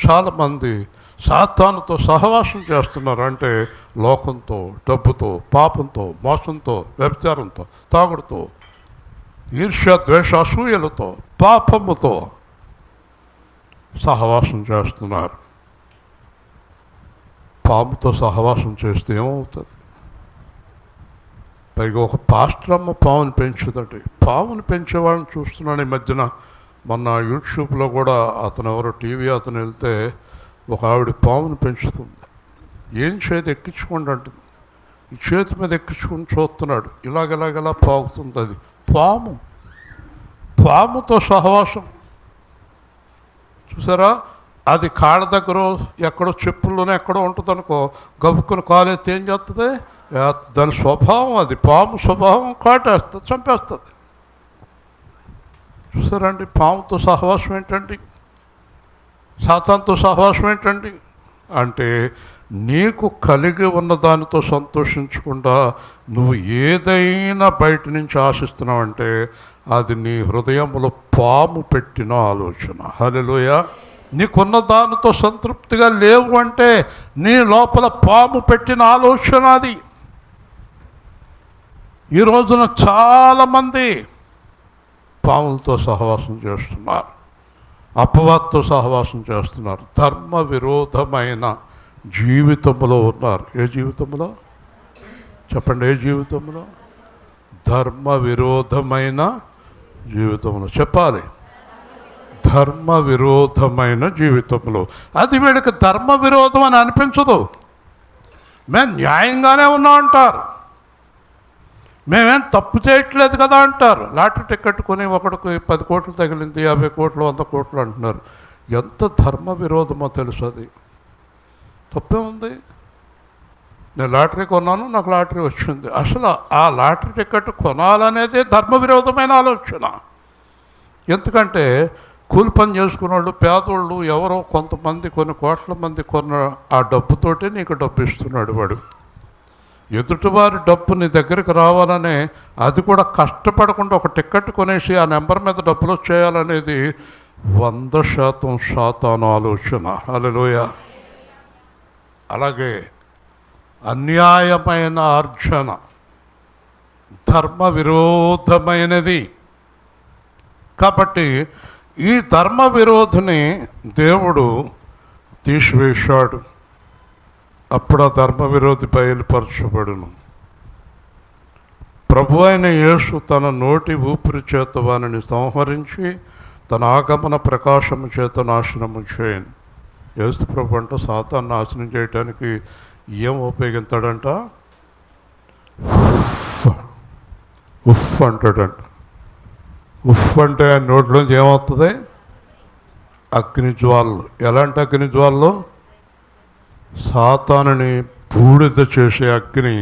Speaker 1: చాలామంది సాతానుతో సహవాసం చేస్తున్నారు. అంటే లోకంతో, డబ్బుతో, పాపంతో, మోసంతో, వ్యభిచారంతో, తాగుడుతో, ఈర్ష్య, ద్వేష, అసూయలతో, పాపముతో సహవాసం చేస్తున్నారు. పాముతో సహవాసం చేస్తే ఏమవుతుంది? పైగా ఒక పాస్టర్ అమ్మ పాముని పెంచుదండి. పాముని పెంచేవాళ్ళని చూస్తున్నాను ఈ మధ్యన. మొన్న యూట్యూబ్లో కూడా అతను ఎవరో టీవీ అతను వెళ్తే ఒక ఆవిడ పాముని పెంచుతుంది. ఏం చేతి ఎక్కించుకోండి అంటుంది. ఈ చేతి మీద ఎక్కించుకుని చూస్తున్నాడు, ఇలాగెలా పాగుతుంది. అది పాము, పాముతో సహవాసం. చూసారా? అది కాళ్ళ దగ్గర ఎక్కడో చెప్పుల్లోనే ఎక్కడో ఉంటుంది అనుకో, గబుక్కుని కాలేస్తే ఏం చేస్తుంది? దాని స్వభావం అది. పాము స్వభావం కాటేస్తుంది, చంపేస్తుంది. చూసారండి? పాముతో సహవాసం ఏంటండి? సాతానుతో సహవాసం ఏంటండి అంటే నీకు కలిగి ఉన్న దానితో సంతోషించకుండా నువ్వు ఏదైనా బయట నుంచి ఆశిస్తున్నావంటే అది నీ హృదయంలో పాము పెట్టిన ఆలోచన. హల్లెలూయా. నీకున్న దానితో సంతృప్తిగా లేవు అంటే నీ లోపల పాము పెట్టిన ఆలోచన అది. ఈ రోజున చాలామంది పాములతో సహవాసం చేస్తున్నారు, అపవాదుతో సహవాసం చేస్తున్నారు, ధర్మ విరోధమైన జీవితంలో ఉన్నారు. ఏ జీవితంలో చెప్పండి? ఏ జీవితంలో? ధర్మ విరోధమైన జీవితంలో. చెప్పాలి, ధర్మ విరోధమైన జీవితంలో. అది వీడికి ధర్మ విరోధం అని అనిపించదు. మేము న్యాయంగానే ఉన్నాం అంటారు, మేమేం తప్పు చేయట్లేదు కదా అంటారు. లాటరీ టికెట్ కొని ఒకడికి 10 కోట్లు తగిలింది, 50 కోట్లు, 100 కోట్లు అంటున్నారు. ఎంత ధర్మ విరోధమో తెలుసు. అది తప్పే ఉంది. నేను లాటరీ కొన్నాను, నాకు లాటరీ వచ్చింది. అసలు ఆ లాటరీ టికెట్ కొనాలనేది ధర్మ విరోధమైన ఆలోచన. ఎందుకంటే కూలి పని చేసుకున్న వాళ్ళు, పేదోళ్ళు ఎవరో కొంతమంది, కొన్ని కోట్ల మంది కొన్న ఆ డబ్బుతోటే నీకు డబ్బు ఇస్తున్నాడు వాడు. ఎదుటివారి డబ్బు నీ దగ్గరికి రావాలనే, అది కూడా కష్టపడకుండా ఒక టికెట్ కొనేసి ఆ నెంబర్ మీద డబ్బులు వచ్చేయాలనేది 100% సాతాను ఆలోచన. హల్లెలూయా. అలాగే అన్యాయమైన ఆర్జన ధర్మ విరోధమైనది. కాబట్టి ఈ ధర్మ విరోధిని దేవుడు తీసివేశాడు. అప్పుడు ఆ ధర్మ విరోధి బయలుపరచబడును. ప్రభు అయిన యేసు తన నోటి ఊపిరి చేత వానిని సంహరించి తన ఆగమన ప్రకాశము చేత నాశనము చేయను. యేసు ప్రభు అంట సాతాను నాశనం చేయటానికి ఏం ఉపయోగిస్తాడంట? ఉఫ్ అంటాడంట. ఉఫ్ అంటే ఆయన నోట్లోంచి ఏమవుతుంది? అగ్ని జ్వాలలు. ఎలాంటి అగ్ని జ్వాలలు? సాతానుని బూడిద చేసే అగ్ని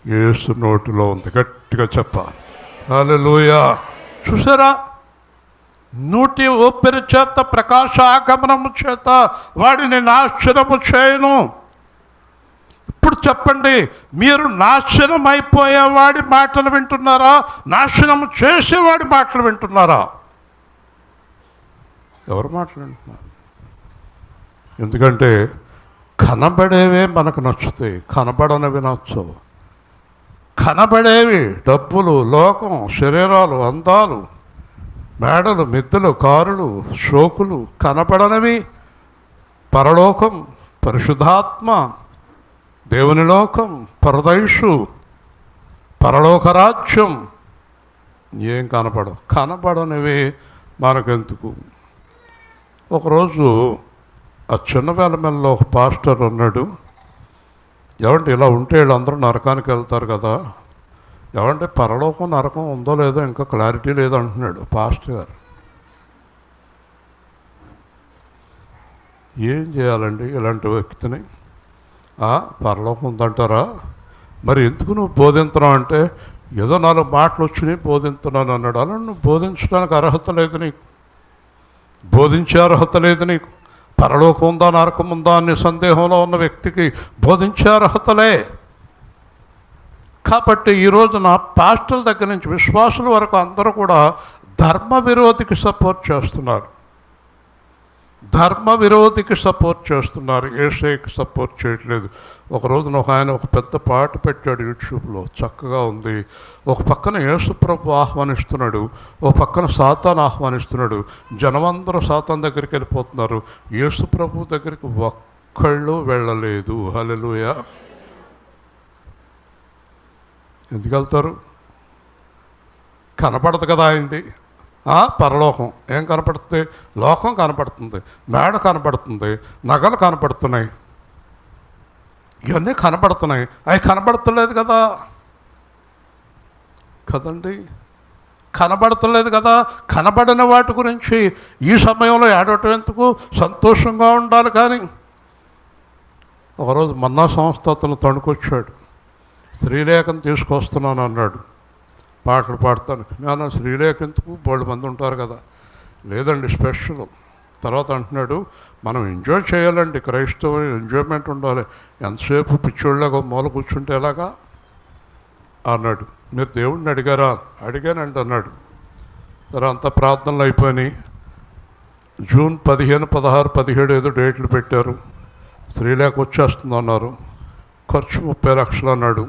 Speaker 1: యేసు నోటిలో ఉంది. గట్టిగా చెప్పాలి. హల్లెలూయా. చూసారా? నోటి ఊపిరి చేత ప్రకాశ ఆగమనము చేత వాడిని నాశనము చేయను. ఇప్పుడు చెప్పండి, మీరు నాశనం అయిపోయేవాడి మాటలు వింటున్నారా, నాశనము చేసేవాడి మాటలు వింటున్నారా? ఎవరు మాటలు వింటున్నారు? ఎందుకంటే కనబడేవే మనకు నచ్చుతాయి, కనబడనివి నచ్చవు. కనబడేవి డబ్బులు, లోకం, శరీరాలు, అందాలు, మేడలు, మిద్దెలు, కారులు, షోకులు. కనబడనివి పరలోకం, పరిశుద్ధాత్మ, దేవుని లోకం, పరదైషు, పరలోక రాజ్యం ఏం కనపడవు. కనబడనివి మనకెందుకు? ఒకరోజు ఆ చిన్నవేలమెల్లో ఒక పాస్టర్ అన్నాడు, ఏమంటే ఇలా ఉంటే వీళ్ళందరూ నరకానికి వెళ్తారు కదా, ఏమంటే పరలోకం నరకం ఉందో లేదో ఇంకా క్లారిటీ లేదంటున్నాడు పాస్టర్ గారు. ఏం చేయాలండి ఇలాంటి వ్యక్తిని? పరలోకం ఉందంటారా? మరి ఎందుకు నువ్వు బోధించడం అంటే, ఏదో 4 మాటలు వచ్చినాయి బోధించున్నాను అన్నాడు. అలా నువ్వు బోధించడానికి అర్హత లేదు నీకు, బోధించే అర్హత లేదు నీకు. పరలోకం ఉందా నరకం ఉందా అనే సందేహంలో ఉన్న వ్యక్తికి బోధించే అర్హతలే. కాబట్టి ఈరోజున పాస్టర్ల దగ్గర నుంచి విశ్వాసుల వరకు అందరూ కూడా ధర్మ విరోధికి సపోర్ట్ చేస్తున్నారు, ధర్మ విరోధికి సపోర్ట్ చేస్తున్నారు, యేసయ్యకి సపోర్ట్ చేయట్లేదు. ఒకరోజున ఆయన ఒక పెద్ద పాట పెట్టాడు యూట్యూబ్లో, చక్కగా ఉంది. ఒక పక్కన యేసు ప్రభు ఆహ్వానిస్తున్నాడు, ఒక పక్కన సాతాను ఆహ్వానిస్తున్నాడు. జనమందరూ సాతాను దగ్గరికి వెళ్ళిపోతున్నారు, యేసు ప్రభు దగ్గరికి ఒక్కళ్ళు వెళ్ళలేదు. హల్లెలూయా. ఎందుకు వెళ్తారు? కనపడదు కదా అయింది. పరలోకం ఏం కనపడుతుంది? లోకం కనపడుతుంది, మేడ కనపడుతుంది, నగలు కనపడుతున్నాయి, ఇవన్నీ కనపడుతున్నాయి. అవి కనపడతలేదు కదా, కదండి, కనబడతలేదు కదా. కనబడిన వాటి గురించి ఈ సమయంలో ఏడవటం ఎందుకు? సంతోషంగా ఉండాలి. కానీ ఒకరోజు మన్నా సంస్థ అతను తణుకొచ్చాడు, శ్రీలేఖను తీసుకొస్తున్నాను అన్నాడు పాటలు పాడతానికి. నేను శ్రీలేఖ ఎందుకు, 3 మంది ఉంటారు కదా. లేదండి, స్పెషల్ తర్వాత అంటున్నాడు, మనం ఎంజాయ్ చేయాలండి, క్రైస్తవ ఎంజాయ్మెంట్ ఉండాలి, ఎంతసేపు పిచ్చోళ్ళగా మూల కూర్చుంటే ఎలాగా అన్నాడు. మీరు దేవుడిని అడిగారా? అడిగానండి అన్నాడు. సరే అంత ప్రార్థనలు అయిపోయినాయి. జూన్ 15, 16, 17 ఏదో డేట్లు పెట్టారు. శ్రీలేఖ వచ్చేస్తుంది అన్నారు. ఖర్చు 30 లక్షలు అన్నాడు.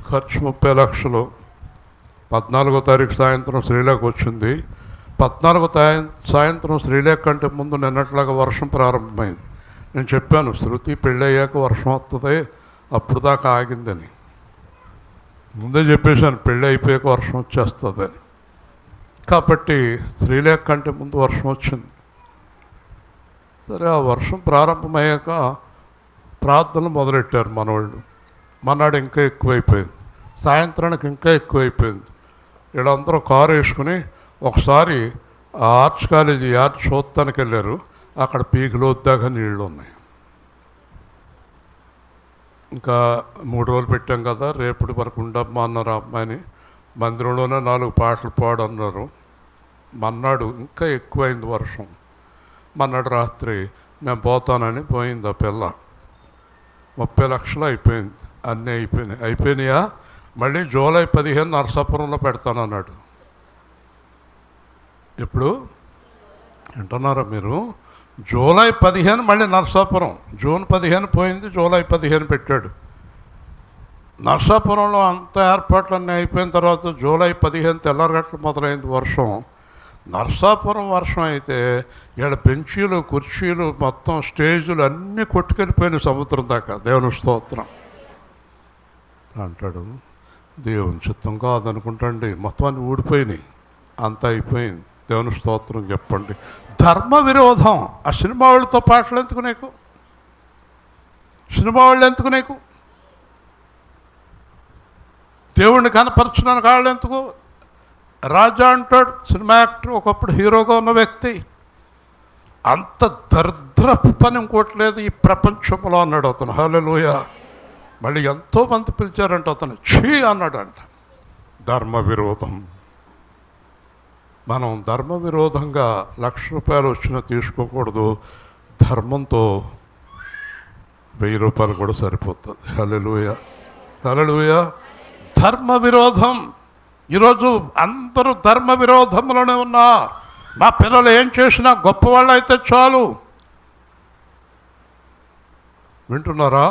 Speaker 1: ఖర్చు 30 లక్షలు. 14వ తారీఖు సాయంత్రం శ్రీలేఖ వచ్చింది. 14వ సాయంత్రం శ్రీలేఖ కంటే ముందు నిన్నట్లాగా వర్షం ప్రారంభమైంది. నేను చెప్పాను, శృతి పెళ్ళయ్యాక వర్షం వస్తుంది, అప్పుడు దాకా ఆగిందని. ముందే చెప్పేశాను, పెళ్ళి అయిపోయాక వర్షం వచ్చేస్తుందని. కాబట్టి శ్రీలేఖ కంటే ముందు వర్షం వచ్చింది. సరే, ఆ వర్షం ప్రారంభమయ్యాక ప్రార్థనలు మొదలెట్టారు మనవాళ్ళు. మన్నాడు ఇంకా ఎక్కువైపోయింది, సాయంత్రానికి ఇంకా ఎక్కువైపోయింది. వీళ్ళందరూ కారు వేసుకుని ఒకసారి ఆ ఆర్ట్స్ కాలేజీ ఆర్ట్స్ చూడటానికి వెళ్ళారు. అక్కడ పీకులు వద్దాక నీళ్ళు ఉన్నాయి. ఇంకా 3 రోజులు పెట్టాం కదా, రేపటి వరకు ఉండమ్మా అన్నారు ఆ అమ్మాయిని. మందిరంలోనే 4 పాటలు పాడన్నారు. మన్నాడు ఇంకా ఎక్కువైంది వర్షం. మన్నాడు రాత్రి నేను పోతానని పోయింది ఆ పిల్ల. 30 లక్షలు అయిపోయింది, అన్నీ అయిపోయినాయా? మళ్ళీ జూలై 15 నరసాపురంలో పెడతానన్నాడు. ఇప్పుడు వింటున్నారా మీరు? జూలై 15 మళ్ళీ నరసాపురం. జూన్ 15 పోయింది, జూలై 15 పెట్టాడు. నరసాపురంలో అంత ఏర్పాట్లన్నీ అయిపోయిన తర్వాత జూలై 15 తెల్లరగట్లు మొదలైంది వర్షం. నరసాపురం వర్షం అయితే వీళ్ళ బెంచీలు, కుర్చీలు, మొత్తం స్టేజులు అన్నీ కొట్టుకెళ్ళిపోయినాయి సముద్రం దాకా. దేవుని స్తోత్రం అంటాడు. దేవుని చిత్తం కాదనుకుంటండి, మొత్తం అన్నీ ఊడిపోయినాయి, అంత అయిపోయింది. దేవుని స్తోత్రం చెప్పండి. ధర్మ విరోధం. ఆ సినిమా వాళ్ళతో పాటలు ఎందుకు నీకు? సినిమా వాళ్ళు ఎందుకు నీకు? దేవుణ్ణి కనపరచడానికి వాళ్ళు ఎందుకు? రాజా అంటాడు, సినిమా యాక్టర్, ఒకప్పుడు హీరోగా ఉన్న వ్యక్తి. అంత దరిద్ర పని ఇంకోట్లేదు ఈ ప్రపంచంలో అన్నాడు అతను. హల్లెలూయా. మళ్ళీ ఎంతోమంది పిలిచారంట, అతను ఛీ అన్నాడంట. ధర్మ విరోధం. మనం ధర్మ విరోధంగా ₹1,00,000 వచ్చినా తీసుకోకూడదు. ధర్మంతో ₹1000 కూడా సరిపోతుంది. హల్లెలూయా, హల్లెలూయా. ధర్మ విరోధం. ఈరోజు అందరూ ధర్మ విరోధంలోనే ఉన్నారు. మా పిల్లలు ఏం చేసినా గొప్పవాళ్ళు అయితే చాలు. వింటున్నారా?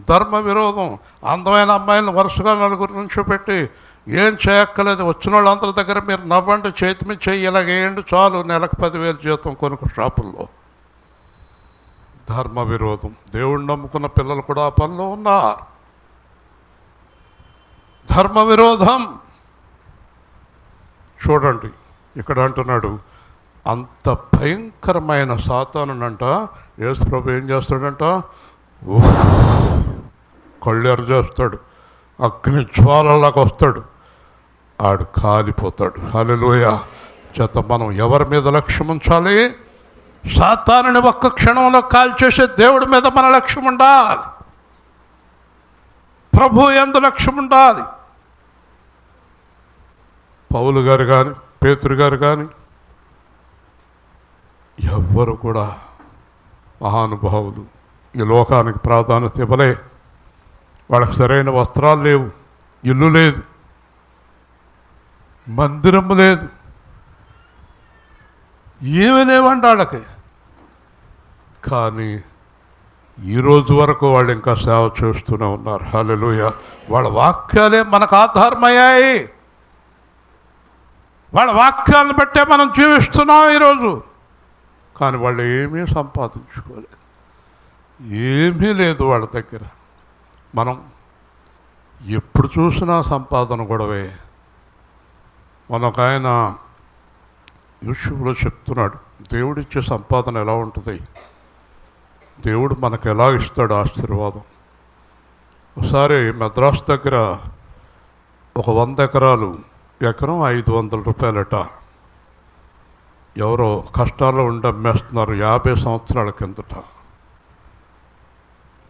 Speaker 1: ధర్మ విరోధం. అందమైన అమ్మాయిలను వరుసగా 4 నుంచి పెట్టి ఏం చేయక్కలేదు, వచ్చిన వాళ్ళందరి దగ్గర మీరు నవ్వండి, చేతి మీద చెయ్యి ఇలాగేయండి చాలు, నెలకు 10,000 జీతం కొనుక్కు షాపుల్లో. ధర్మ విరోధం. దేవుణ్ణి నమ్ముకున్న పిల్లలు కూడా ఆ పనిలో ఉన్నారు. ధర్మ విరోధం. చూడండి ఇక్కడ అంటున్నాడు, అంత భయంకరమైన సాతానునంట యేసు ప్రభు ఏం చేస్తాడంట? కళ్ళెరు చేస్తాడు, అగ్ని జ్వాలలాగా వస్తాడు, ఆడు కాలిపోతాడు. హల్లెలూయా. చేత మనం ఎవరి మీద లక్ష్యం ఉంచాలి? సాతానుని ఒక్క క్షణంలో కాల్చేసే దేవుడి మీద మన లక్ష్యం ఉండాలి. ప్రభు యందు లక్ష్యం ఉండాలి. పౌలు గారు కానీ, పేతురు గారు కానీ ఎవ్వరు కూడా మహానుభావులు ఈ లోకానికి ప్రాధాన్యత ఇవ్వలే. వాళ్ళకి సరైన వస్త్రాలు లేవు, ఇల్లు లేదు, మందిరము లేదు, ఏమీ లేవండి వాళ్ళకి. కానీ ఈరోజు వరకు వాళ్ళు ఇంకా సేవ చేస్తూనే ఉన్నారు. హల్లెలూయా. వాళ్ళ వాక్యాలే మనకు ఆధారమయ్యాయి. వాళ్ళ వాక్యాలను బట్టే మనం జీవిస్తున్నాం ఈరోజు. కానీ వాళ్ళు ఏమీ సంపాదించుకోలేదు, ఏమీ లేదు వాళ్ళ దగ్గర. మనం ఎప్పుడు చూసినా సంపాదన గొడవే. మనకు ఆయన యూట్యూబ్లో చెప్తున్నాడు, దేవుడిచ్చే సంపాదన ఎలా ఉంటుంది, దేవుడు మనకు ఎలా ఇస్తాడు ఆశీర్వాదం. ఒకసారి మద్రాసు దగ్గర ఒక 100 ఎకరాలు, ఎకరం ₹500 ఎవరో కష్టాల్లో ఉండి అమ్మేస్తున్నారు 50 సంవత్సరాల కిందట.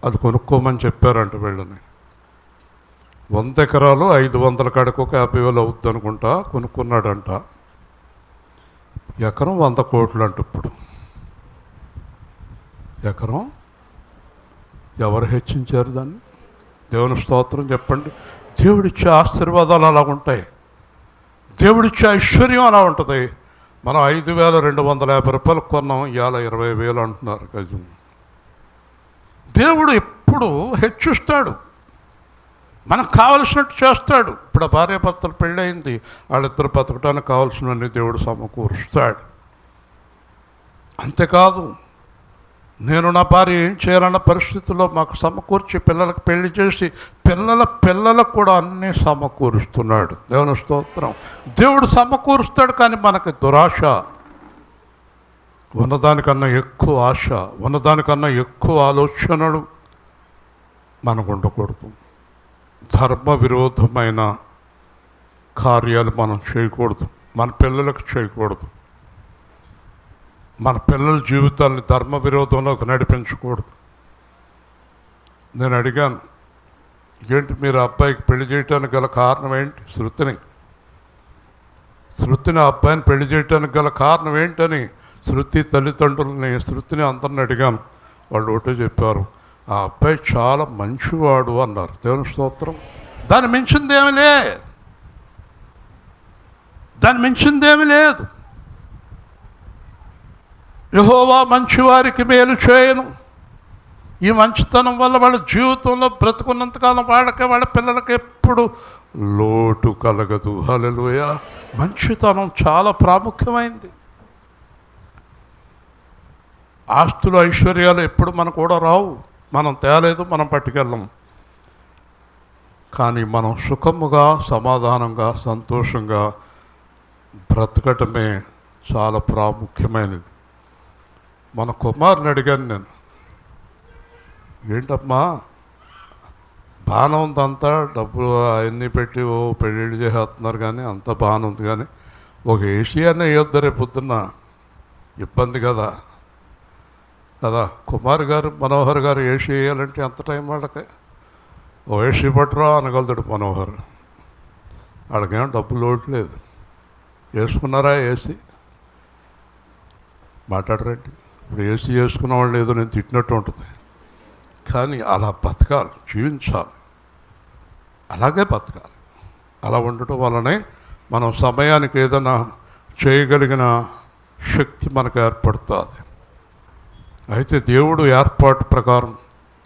Speaker 1: అది కొనుక్కోమని చెప్పారంట వీళ్ళని. 100 ఎకరాలు 500 కాడికి ఒక 50,000 అవుద్ది అనుకుంటా. కొనుక్కున్నాడంట. ఎకరం 100 కోట్లు అంట. ఇప్పుడు ఎకరం ఎవరు హెచ్చించారు దాన్ని? దేవుని స్తోత్రం చెప్పండి. దేవుడిచ్చే ఆశీర్వాదాలు అలా ఉంటాయి, దేవుడిచ్చే ఐశ్వర్యం అలా ఉంటుంది. మనం 5,250 రూపాయలు కొన్నాం, ఇవాళ 20,000 అంటున్నారు గజం. దేవుడు ఎప్పుడు హెచ్చిస్తాడు, మనకు కావలసినట్టు చేస్తాడు. ఇప్పుడు ఆ భార్యాభర్తలు పెళ్ళయింది, వాళ్ళిద్దరు బతకడానికి కావాల్సినవన్నీ దేవుడు సమకూరుస్తాడు. అంతేకాదు, నేను నా భార్య ఏం చేయాలన్న పరిస్థితుల్లో మాకు సమకూర్చి పిల్లలకు పెళ్లి చేసి పిల్లలకు కూడా అన్నీ సమకూరుస్తున్నాడు. దేవుని స్తోత్రం. దేవుడు సమకూరుస్తాడు, కానీ మనకి దురాశ, ఉన్నదానికన్నా ఎక్కువ ఆశ, ఉన్నదానికన్నా ఎక్కువ ఆలోచనలు మనకు ఉండకూడదు. ధర్మ విరోధమైన కార్యాలు మనం చేయకూడదు, మన పిల్లలకు చేయకూడదు. మన పిల్లల జీవితాన్ని ధర్మ విరోధంలోకి నడిపించకూడదు. నేను అడిగాను, ఏంటి మీరు అబ్బాయికి పెళ్లి చేయడానికి గల కారణం ఏంటి? శృతిని అబ్బాయిని పెళ్లి చేయడానికి గల కారణం ఏంటని శృతి తల్లిదండ్రులని, శృతిని అందరిని అడిగాను. వాళ్ళు ఒకటే చెప్పారు, ఆ అబ్బాయి చాలా మంచివాడు అన్నారు. దేవుని స్తోత్రం. దాన్ని మించిందేమీ లేదు. యెహోవా మంచివారికి మేలు చేయను. ఈ మంచితనం వల్ల వాళ్ళ జీవితంలో బ్రతుకున్నంతకాలం వాళ్ళ పిల్లలకి ఎప్పుడు లోటు కలగదు. హల్లెలూయా. మంచితనం చాలా ప్రాముఖ్యమైంది. ఆస్తులు ఐశ్వర్యాలు ఎప్పుడు మనకు కూడా రావు, మనం తేలేదు, మనం పట్టుకెళ్ళం. కానీ మనం సుఖముగా, సమాధానంగా, సంతోషంగా బ్రతకటమే చాలా ప్రాముఖ్యమైనది. మన కుమారుని అడిగాను నేను, ఏంటమ్మా బాగానే ఉందంతా, డబ్బులు అవన్నీ పెట్టి పెళ్ళిళ్ళు చేసేస్తున్నారు, కానీ అంతా బాగానే ఉంది, కానీ ఒక ఏసీ అనే వేయొద్దు, రేపు పొద్దున్న ఇబ్బంది కదా. కుమార్ గారు, మనోహర్ గారు ఏసీ వేయాలంటే ఎంత టైం వాళ్ళకి? ఓ ఏసీ పట్టరా అనగలుగుతాడు మనోహర్. వాళ్ళకేమో డబ్బులు లోట్లేదు. వేసుకున్నారా ఏసీ? మాట్లాడరండి. ఇప్పుడు ఏసీ వేసుకున్న వాళ్ళు ఏదో నేను తిట్టినట్టు ఉంటుంది, కానీ అలా బతకాలి, జీవించాలి, అలాగే బతకాలి. అలా ఉండటం వల్లనే మనం సమయానికి ఏదైనా చేయగలిగిన శక్తి మనకు ఏర్పడుతుంది. అయితే దేవుడు ఏర్పాటు ప్రకారం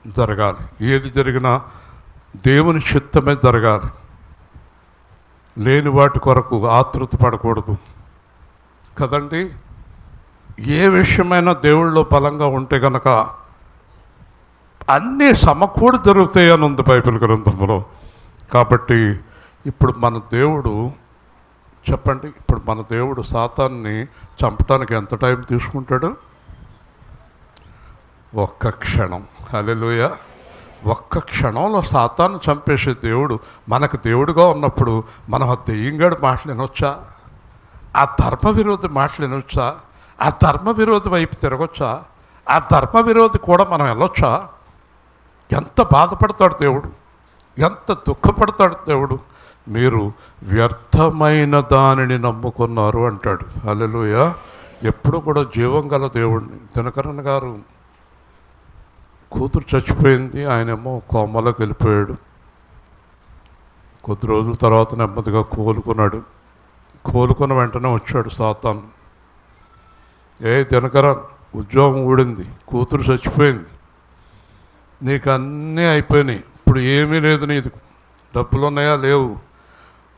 Speaker 1: జరగాలి. ఏది జరిగినా దేవుని చిత్తమే జరగాలి. లేని వాటి కొరకు ఆతృత పడకూడదు కదండి. ఏ విషయమైనా దేవుళ్ళలో బలంగా ఉంటే కనుక అన్నీ సమకూడి జరుగుతాయి అని ఉంది బైబిల్ గ్రంథంలో. కాబట్టి ఇప్పుడు మన దేవుడు, చెప్పండి, ఇప్పుడు మన దేవుడు సాతాన్ని చంపడానికి ఎంత టైం తీసుకుంటాడు? ఒక్క క్షణం. హల్లెలూయా. ఒక్క క్షణంలో సాతాన్ని చంపేసే దేవుడు మనకు దేవుడుగా ఉన్నప్పుడు మనం ఆ దెయ్యంగాడి మాటలు వినొచ్చా? ఆ ధర్మ విరోధి మాటలు వినొచ్చా? ఆ ధర్మ విరోధి వైపు తిరగొచ్చా? ఆ ధర్మ విరోధి కూడా మనం వెళ్ళొచ్చా? ఎంత బాధపడతాడు దేవుడు, ఎంత దుఃఖపడతాడు దేవుడు. మీరు వ్యర్థమైన దానిని నమ్ముకున్నారు అంటాడు. హల్లెలూయా. ఎప్పుడు కూడా జీవం గల దేవుడిని. దినకరన్ గారు కూతురు చచ్చిపోయింది, ఆయనేమో కోమలోకి వెళ్ళిపోయాడు. కొద్ది రోజుల తర్వాత నెమ్మదిగా కోలుకున్నాడు. కోలుకున్న వెంటనే వచ్చాడు సాతాను. దినకరన్, ఉద్యోగం ఊడింది, కూతురు చచ్చిపోయింది, నీకు అన్నీ అయిపోయినాయి, ఇప్పుడు ఏమీ లేదు, నీకు డబ్బులు ఉన్నాయా లేవు,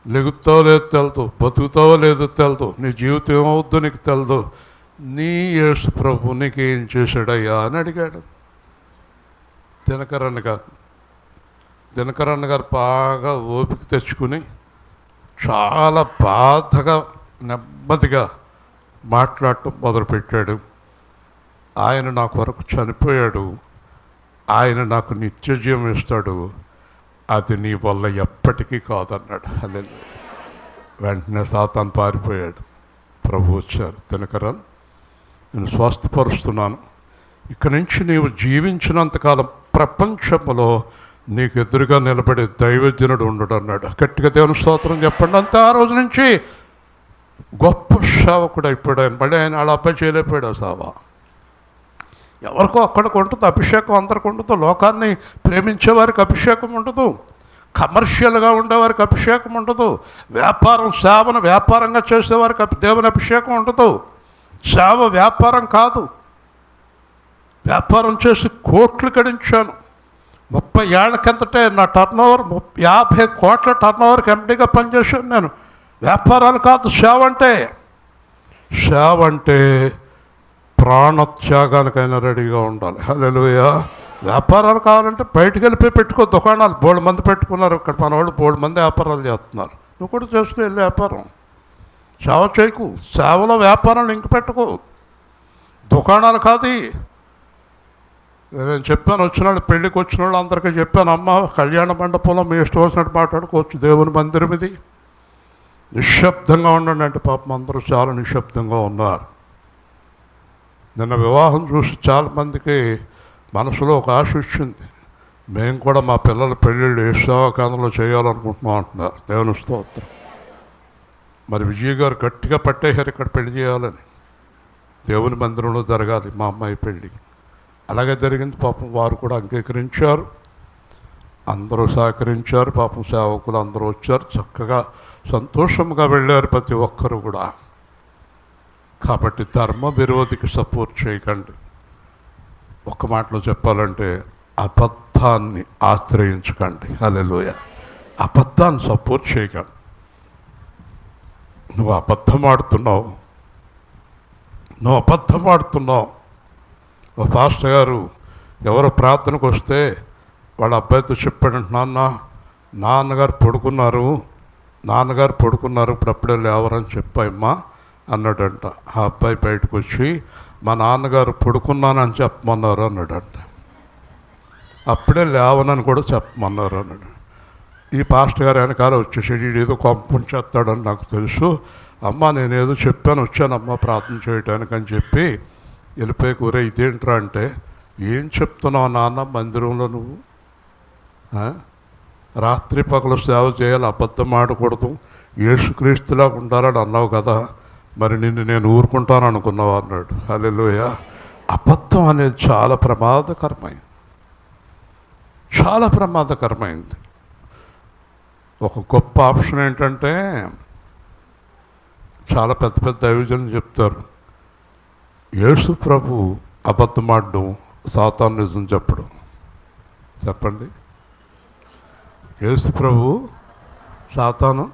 Speaker 1: లెగుతావో లేదో తెలదు, బతుకుతావో లేదో తెలదు, నీ జీవితం ఏమవుద్దో నీకు తెలదు, నీ యేసు ప్రభు నీకేం చేశాడయ్యా అని అడిగాడు దినకరన్ గారు బాగా ఓపిక తెచ్చుకుని చాలా బాధగా నెమ్మదిగా మాట్లాడటం మొదలుపెట్టాడు. ఆయన నా కొరకు చనిపోయాడు, ఆయన నాకు నిత్య జీవం ఇస్తాడు, అది నీ వల్ల ఎప్పటికీ కాదన్నాడు. హల్లెలూయా. వెంటనే సాతాను పారిపోయాడు. ప్రభు వచ్చారు, దినకరన్ నేను స్వస్థపరుస్తున్నాను, ఇక నుంచి నీవు జీవించినంతకాలం ప్రపంచంలో నీకు ఎదురుగా నిలబడే దైవజనుడు ఉండడు అన్నాడు. గట్టిగా దేవుని స్తోత్రం చెప్పండి. అంతే ఆ రోజు నుంచి గొప్ప సేవకుడు అయిపోయాడు ఆయన. మళ్ళీ ఆయన వాళ్ళ అబ్బాయి చేయలేకపోయాడు ఆ సేవ. ఎవరికో అక్కడికి ఉంటుంది అభిషేకం, అందరికి ఉండదు. లోకాన్ని ప్రేమించే వారికి అభిషేకం ఉండదు, కమర్షియల్గా ఉండేవారికి అభిషేకం ఉండదు, వ్యాపారం సేవను వ్యాపారంగా చేసేవారికి దేవుని అభిషేకం ఉండదు. సేవ వ్యాపారం కాదు. వ్యాపారం చేసి కోట్లు గడించాను. 30 ఏళ్ల కిందటే నా టర్నోవర్ 50 కోట్ల టర్నోవర్కి ఎండీగా పనిచేశాను నేను. వ్యాపారాలు కాదు సేవ అంటే. సేవ అంటే ప్రాణత్యాగానికైనా రెడీగా ఉండాలి. హల్లెలూయా. వ్యాపారాలు కావాలంటే బయటికి వెళ్ళిపోయి పెట్టుకో దుకాణాలు. 3 మంది పెట్టుకున్నారు ఇక్కడ మన వాళ్ళు, 3 మంది వ్యాపారాలు చేస్తున్నారు. నువ్వు కూడా చేసుకో వెళ్ళి వ్యాపారం. సేవ చేయకు, సేవలో వ్యాపారాలు ఇంక పెట్టుకో, దుకాణాలు కాదు. నేను చెప్పాను, వచ్చిన వాళ్ళు పెళ్ళికి వచ్చిన వాళ్ళు అందరికీ చెప్పాను, అమ్మ కళ్యాణ మండపంలో మీ ఇష్టం వచ్చినట్టు మాట్లాడుకోవచ్చు, దేవుని మందిరం ఇది, నిశ్శబ్దంగా ఉండండి అంటే పాపం అందరూ చాలా నిశ్శబ్దంగా ఉన్నారు. నిన్న వివాహం చూసి చాలామందికి మనసులో ఒక ఆశ వచ్చింది, మేము కూడా మా పిల్లల పెళ్ళిళ్ళు ఏ సేవా కేంద్రంలో చేయాలనుకుంటున్నాం అంటున్నారు. దేవుని స్తోత్రం. మరి విజయ్ గారు గట్టిగా పట్టేశారు ఇక్కడ పెళ్లి చేయాలని, దేవుని మందిరంలో జరగాలి మా అమ్మాయి పెళ్ళి. అలాగే జరిగింది. పాపం వారు కూడా అంగీకరించారు, అందరూ సహకరించారు. పాపం సేవకులు అందరూ వచ్చారు, చక్కగా సంతోషంగా వెళ్ళారు ప్రతి ఒక్కరూ కూడా. కాబట్టి ధర్మ విరోధికి సపోర్ట్ చేయకండి. ఒక్క మాటలో చెప్పాలంటే అబద్ధాన్ని ఆశ్రయించకండి. హల్లెలూయా. అబద్ధాన్ని సపోర్ట్ చేయకండి. నువ్వు అబద్ధం ఆడుతున్నావు. ఓ పాస్టర్ గారు ఎవరో ప్రార్థనకు వస్తే వాళ్ళ అబ్బాయితో చెప్పాడంట, నాన్నగారు పడుకున్నారు ఇప్పుడు అప్పుడే లేవరని చెప్పాయమ్మా అన్నాడంట. ఆ అబ్బాయి బయటకు వచ్చి మా నాన్నగారు పడుకున్నానని చెప్పమన్నారు అన్నాడంట. అప్పుడే లేవనని కూడా చెప్పమన్నారు అన్నాడు. ఈ పాస్టర్ గారు వెనకాల వచ్చేసి ఏదో కొంపని చేస్తాడని నాకు తెలుసు, అమ్మ నేనేదో చెప్పాను వచ్చానమ్మ ప్రార్థన చేయడానికి అని చెప్పి వెళ్ళిపోయి కూర. ఇదేంట్రా అంటే, ఏం చెప్తున్నావు నాన్న మందిరంలో నువ్వు? రాత్రి పగలు సేవ చేయాలి, అబద్ధం ఆడకూడదు, యేసుక్రీస్తులా ఉండాలని అన్నావు కదా, మరి నిన్ను నేను ఊరుకుంటాను అనుకున్నావు అన్నాడు. హల్లెలూయా. అబద్ధం అనేది చాలా ప్రమాదకరమైంది. ఒక గొప్ప ఆప్షన్ ఏంటంటే, చాలా పెద్ద పెద్ద దైవజనులు చెప్తారు, యేసు ప్రభు అబద్ధం ఆడడం, సాతాను నిజం చెప్పడం. చెప్పండి, యేసు ప్రభు సాతాను.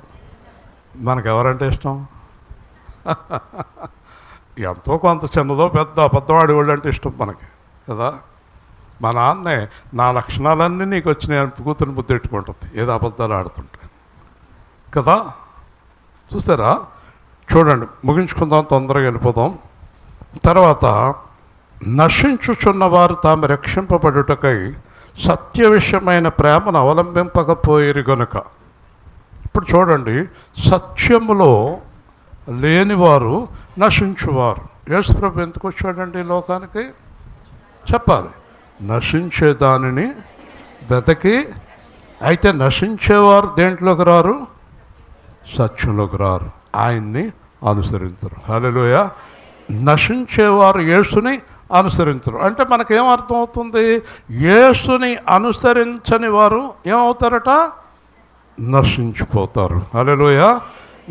Speaker 1: మనకెవరంటే ఇష్టం? ఎంతో కొంత చిన్నదో పెద్ద అబద్ధం ఆడేవాళ్ళు అంటే ఇష్టం మనకి కదా. మా నాన్నే నా లక్షణాలన్నీ నీకు వచ్చినాయి కూతురు ముద్దెట్టుకుంటుంది ఏదో అబద్ధాలు ఆడుతుంటే కదా. చూసారా? చూడండి, ముగించుకుందాం, తొందరగా వెళ్ళిపోదాం. తర్వాత నశించుచున్న వారు తాము రక్షింపబడుటకై సత్య విషయమైన ప్రేమను అవలంబింపకపోయిరి గనుక. ఇప్పుడు చూడండి, సత్యములో లేనివారు నశించువారు. యేసు ప్రభు ఎందుకు వచ్చాడండి లోకానికి? చెప్పాలి, నశించే దానిని వెతకి. అయితే నశించేవారు దేంట్లోకి రారు? సత్యంలోకి రారు, ఆయన్ని అనుసరించరు. హల్లెలూయా. నశించేవారు యేసుని అనుసరించరు అంటే మనకేం అర్థమవుతుంది? యేసుని అనుసరించని వారు ఏమవుతారట? నశించిపోతారు. హల్లెలూయా.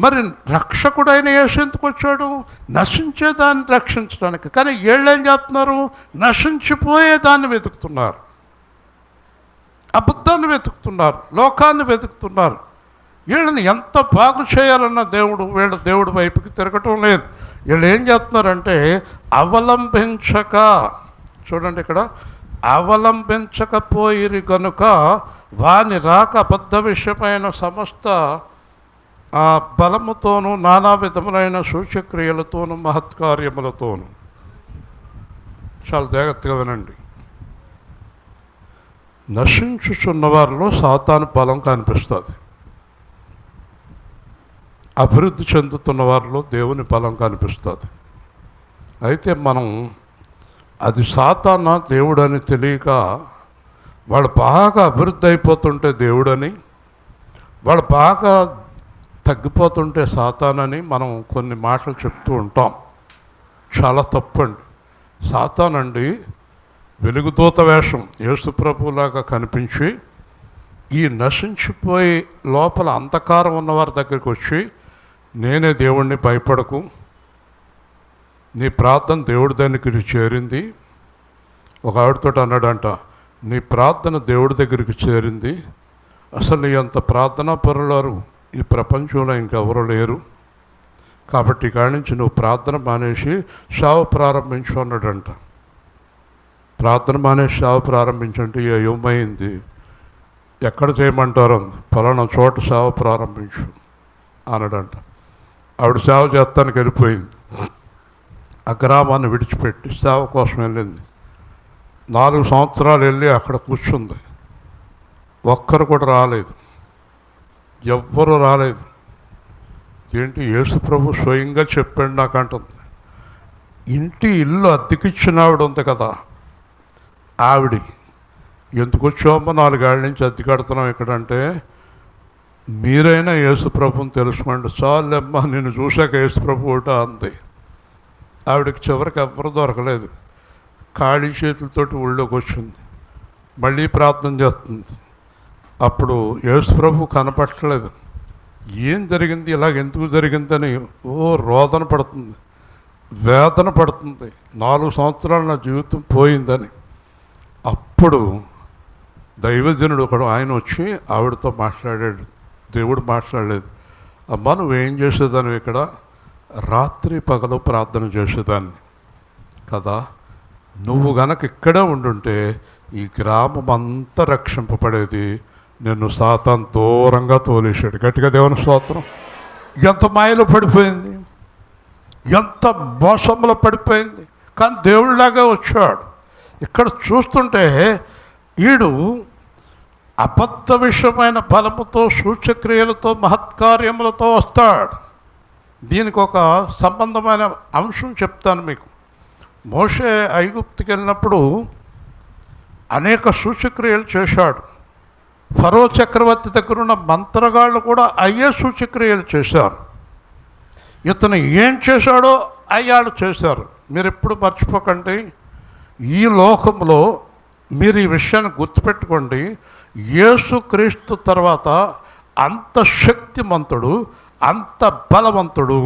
Speaker 1: మరి రక్షకుడైన యేసు ఎందుకు వచ్చాడు? నశించేదాన్ని రక్షించడానికి. కానీ వీళ్ళేం చేస్తున్నారు? నశించిపోయేదాన్ని వెతుకుతున్నారు, అబద్ధాన్ని వెతుకుతున్నారు, లోకాన్ని వెతుకుతున్నారు. వీళ్ళని ఎంత బాగు చేయాలన్న వీళ్ళ దేవుడి వైపుకి తిరగటం లేదు. వీళ్ళు ఏం చేస్తున్నారంటే అవలంబించక, చూడండి ఇక్కడ, అవలంబించకపోయిరి కనుక వాని రాక అబద్ధ విషయమైన సమస్త బలముతోనూ నానా విధములైన సూచక్రియలతోనూ మహత్కార్యములతోనూ. చాలా జాగ్రత్తగా వినండి. నశించుచున్న వారిలో సాతాను బలం కనిపిస్తుంది, అభివృద్ధి చెందుతున్న వారిలో దేవుని బలం కనిపిస్తుంది. అయితే మనం అది సాతానా దేవుడని తెలియక, వాళ్ళు బాగా అభివృద్ధి అయిపోతుంటే దేవుడని, వాళ్ళు బాగా తగ్గిపోతుంటే సాతానని మనం కొన్ని మాటలు చెప్తూ ఉంటాం. చాలా తప్పండి. సాతానండి వెలుగుదూత వేషం యేసుప్రభులాగా కనిపించి ఈ నశించిపోయి లోపల అంధకారం ఉన్నవారి దగ్గరికి వచ్చి, నేనే దేవుణ్ణి, భయపడకు, నీ ప్రార్థన దేవుడి దగ్గరికి చేరింది. ఒక ఆవిడతో అన్నాడంట, నీ ప్రార్థన దేవుడి దగ్గరికి చేరింది, అసలు నీ అంత ప్రార్థనా పరులారు ఈ ప్రపంచంలో ఇంకెవరు లేరు, కాబట్టి ఇక్కడి నుంచి నువ్వు ప్రార్థన మానేసి సేవ ప్రారంభించు అన్నాడంట. ప్రార్థన మానేసి సేవ ప్రారంభించంటే ఏమైంది, ఎక్కడ చేయమంటారు, ఫలానా చోట సేవ ప్రారంభించు అన్నాడంట. ఆవిడ సేవ చేస్తానికి వెళ్ళిపోయింది. ఆ గ్రామాన్ని విడిచిపెట్టి సేవ కోసం వెళ్ళింది. 4 సంవత్సరాలు వెళ్ళి అక్కడ కూర్చుంది. ఒక్కరు కూడా రాలేదు, ఎవ్వరూ రాలేదు. ఏంటి, యేసుప్రభు స్వయంగా చెప్పాడు నాకంటుంది. ఇల్లు అద్దెకిచ్చిన ఆవిడ ఉంది కదా, ఆవిడ ఎందుకు వచ్చామో 4 ఏళ్ళ నుంచి అద్దె కడుతున్నాం ఇక్కడంటే, మీరైనా యేసుప్రభుని తెలుసుకోండి చాలమ్మా, నేను చూశాక యేసుప్రభు ఒకట అంది. ఆవిడకి చివరికి ఎవ్వరు దొరకలేదు. ఖాళీ చేతులతోటి ఊళ్ళోకి వచ్చింది. మళ్ళీ ప్రార్థన చేస్తుంది. అప్పుడు యేసుప్రభు కనపట్టలేదు. ఏం జరిగింది, ఇలాగ ఎందుకు జరిగిందని రోదన పడుతుంది, వేదన పడుతుంది. 4 సంవత్సరాలు నా జీవితం పోయిందని. అప్పుడు దైవజనుడు ఒకడు ఆయన వచ్చి ఆవిడతో మాట్లాడాడు. దేవుడు మాట్లాడలేదు. అమ్మా, నువ్వేం చేసేదాన్ని ఇక్కడ, రాత్రి పగలు ప్రార్థన చేసేదాన్ని కదా, నువ్వు గనక ఇక్కడే ఉండుంటే ఈ గ్రామం అంతా రక్షింపబడేది. నిన్ను సాతాను దూరంగా తోలేశాడు. గట్టిగా దేవుని స్తోత్రం. ఎంత మాయలో పడిపోయింది, ఎంత మోసంలో పడిపోయింది, కానీ దేవుడిలాగా వచ్చాడు. ఇక్కడ చూస్తుంటే ఈడు అబద్ధ విషయమైన బలముతో, సూచక్రియలతో, మహత్కార్యములతో వస్తాడు. దీనికి ఒక సంబంధమైన అంశం చెప్తాను మీకు. మోషే ఐగుప్తుకి వెళ్ళినప్పుడు అనేక సూచక్రియలు చేశాడు. ఫరో చక్రవర్తి దగ్గర ఉన్న మంత్రగాళ్ళు కూడా అయ్యే సూచక్రియలు చేశారు. ఇతను ఏం చేశాడో అయ్యాడు చేశారు. మీరు ఎప్పుడు మర్చిపోకండి, ఈ లోకంలో మీరు ఈ విషయాన్ని గుర్తుపెట్టుకోండి. యేసుక్రీస్తు తర్వాత అంత శక్తిమంతుడు, అంత బలవంతుడు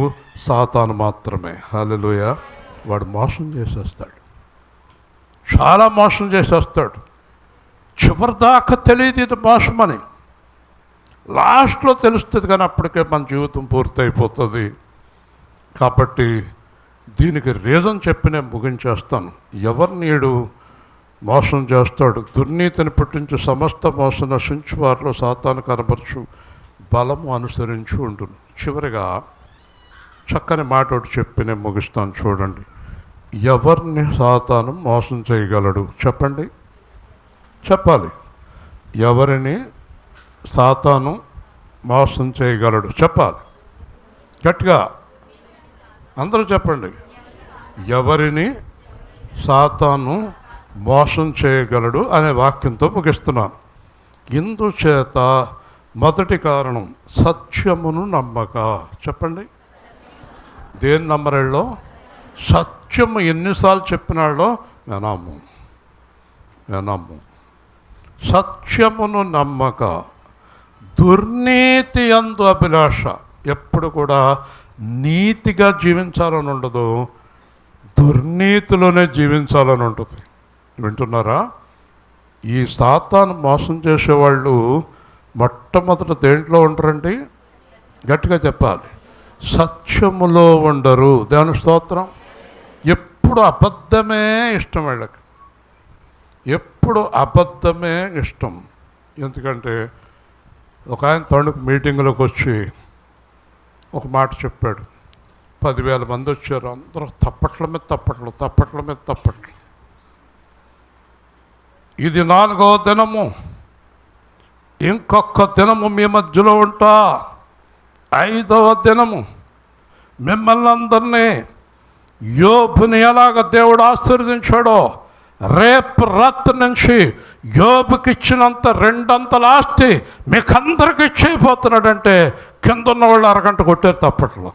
Speaker 1: సాతాను మాత్రమే. హల్లెలూయా. వాడు మోసం చేసేస్తాడు, చాలా మోసం చేసేస్తాడు. చివరిదాకా తెలియదు ఇది మోసమని, లాస్ట్లో తెలుస్తుంది, కానీ అప్పటికే మన జీవితం పూర్తయిపోతుంది. కాబట్టి దీనికి రీజన్ చెప్పి నేను ముగించేస్తాను. ఎవరినీడు మోసం చేస్తాడు, దుర్నీతిని పుట్టించి సమస్త మోసం నశించు వారిలో సాతాను కనపరచు బలము అనుసరించి ఉంటుంది. చివరిగా చక్కని మాట ఒకటి చెప్పి నేను ముగిస్తాను. చూడండి, ఎవరిని సాతాను మోసం చేయగలడు చెప్పండి, చెప్పాలి. ఎవరిని సాతాను మోసం చేయగలడు చెప్పాలి, గట్టిగా అందరూ చెప్పండి. ఎవరిని సాతాను మోసం చేయగలడు అనే వాక్యంతో ముగిస్తున్నాను. ఇందుచేత మొదటి కారణం సత్యమును నమ్మక. చెప్పండి, దేని నమ్మరేళ్ళో? సత్యము ఎన్నిసార్లు చెప్పినాళ్ళో వినము. సత్యమును నమ్మక. దుర్నీతి యందు అభిలాష. ఎప్పుడు కూడా నీతిగా జీవించాలని ఉండదు, దుర్నీతిలోనే జీవించాలని ఉంటుంది. వింటున్నారా? ఈ సాతాను మోసం చేసేవాళ్ళు మొట్టమొదట దేంట్లో ఉండరండి? గట్టిగా చెప్పాలి, సత్యములో ఉండరు. దేవుని స్తోత్రం. ఎప్పుడు అబద్ధమే ఇష్టం వీళ్ళకి, ఎప్పుడు అబద్ధమే ఇష్టం. ఎందుకంటే ఒక ఆయన తణుకు మీటింగ్లోకి వచ్చి ఒక మాట చెప్పాడు. 10,000 మంది వచ్చారు, అందరూ తప్పట్ల మీద తప్పట్లు. ఇది 4వ దినము, ఇంకొక దినము మీ మధ్యలో ఉంటా, 5వ దినము మిమ్మల్ని అందరినీ యోబుని ఎలాగ దేవుడు ఆశీర్వదించాడో రేపు రాత్రి నుంచి యోబుకి ఇచ్చినంత 2 ఆస్తి మీకందరికి ఇచ్చేయబోతున్నాడంటే కింద ఉన్న వాళ్ళు అరగంట కొట్టారు తప్పట్లో.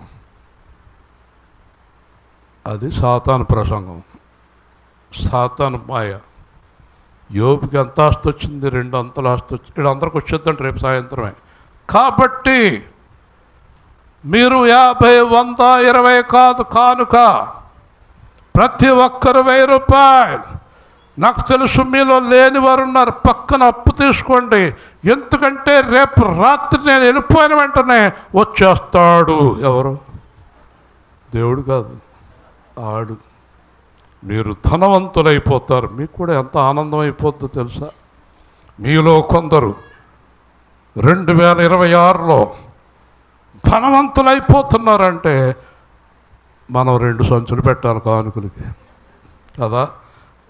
Speaker 1: అది సాతాను ప్రసంగం, సాతాను మాయ. యోబుకి ఎంత ఆస్తి వచ్చింది? 2 ఆస్తి వచ్చింది. వీళ్ళందరికి వచ్చేద్దంటే రేపు సాయంత్రమే. కాబట్టి మీరు 50, 100, 20 కాదు కానుక, ప్రతి ఒక్కరు 1000 రూపాయలు. నాకు తెలుసు మీలో లేని వారు ఉన్నారు, పక్కన అప్పు తీసుకోండి. ఎందుకంటే రేపు రాత్రి నేను వెళ్ళిపోయిన వెంటనే వచ్చేస్తాడు. ఎవరు? దేవుడు కాదు, ఆడు. మీరు ధనవంతులైపోతారు. మీకు కూడా ఎంత ఆనందం అయిపోద్దో తెలుసా? మీలో కొందరు 2026లో ధనవంతులైపోతున్నారంటే మనం 2 సంచులు పెట్టాలి కానుకలకి కదా.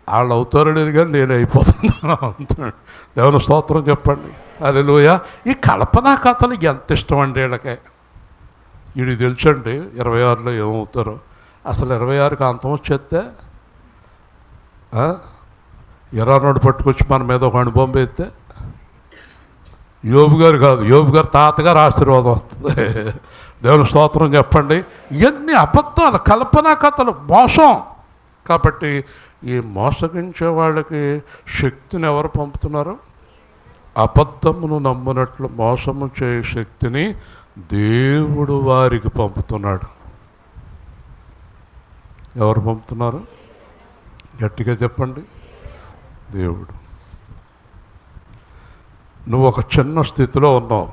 Speaker 1: వాళ్ళు అవుతారో లేదు కానీ నేను అయిపోతున్నాను అంటున్నాడు. దేవుని స్తోత్రం చెప్పండి. హల్లెలూయా. ఈ కల్పనా కథలు ఎంత ఇష్టం అండి వీళ్ళకి. వీడికి తెలుసండి 26లో ఏమవుతారో. అసలు 26కి అంతం వచ్చేస్తే ఇరానోడు పట్టుకొచ్చి మన మీద ఒక అణుబొమ్మ వేస్తే యోబు గారు కాదు, యోబు గారు తాతగారు ఆశీర్వాదం వస్తుంది. దేవుని స్తోత్రం చెప్పండి. ఇవన్నీ అబద్ధాలు, కల్పనా కథలు, మోసం. కాబట్టి ఈ మోసగించే వాళ్ళకి శక్తిని ఎవరు పంపుతున్నారు? అబద్ధమును నమ్మునట్లు మోసము చేయ శక్తిని దేవుడు వారికి పంపుతున్నాడు. ఎవరు పంపుతున్నారు? గట్టిగా చెప్పండి. దేవుడు. నువ్వు ఒక చిన్న స్థితిలో ఉన్నావు,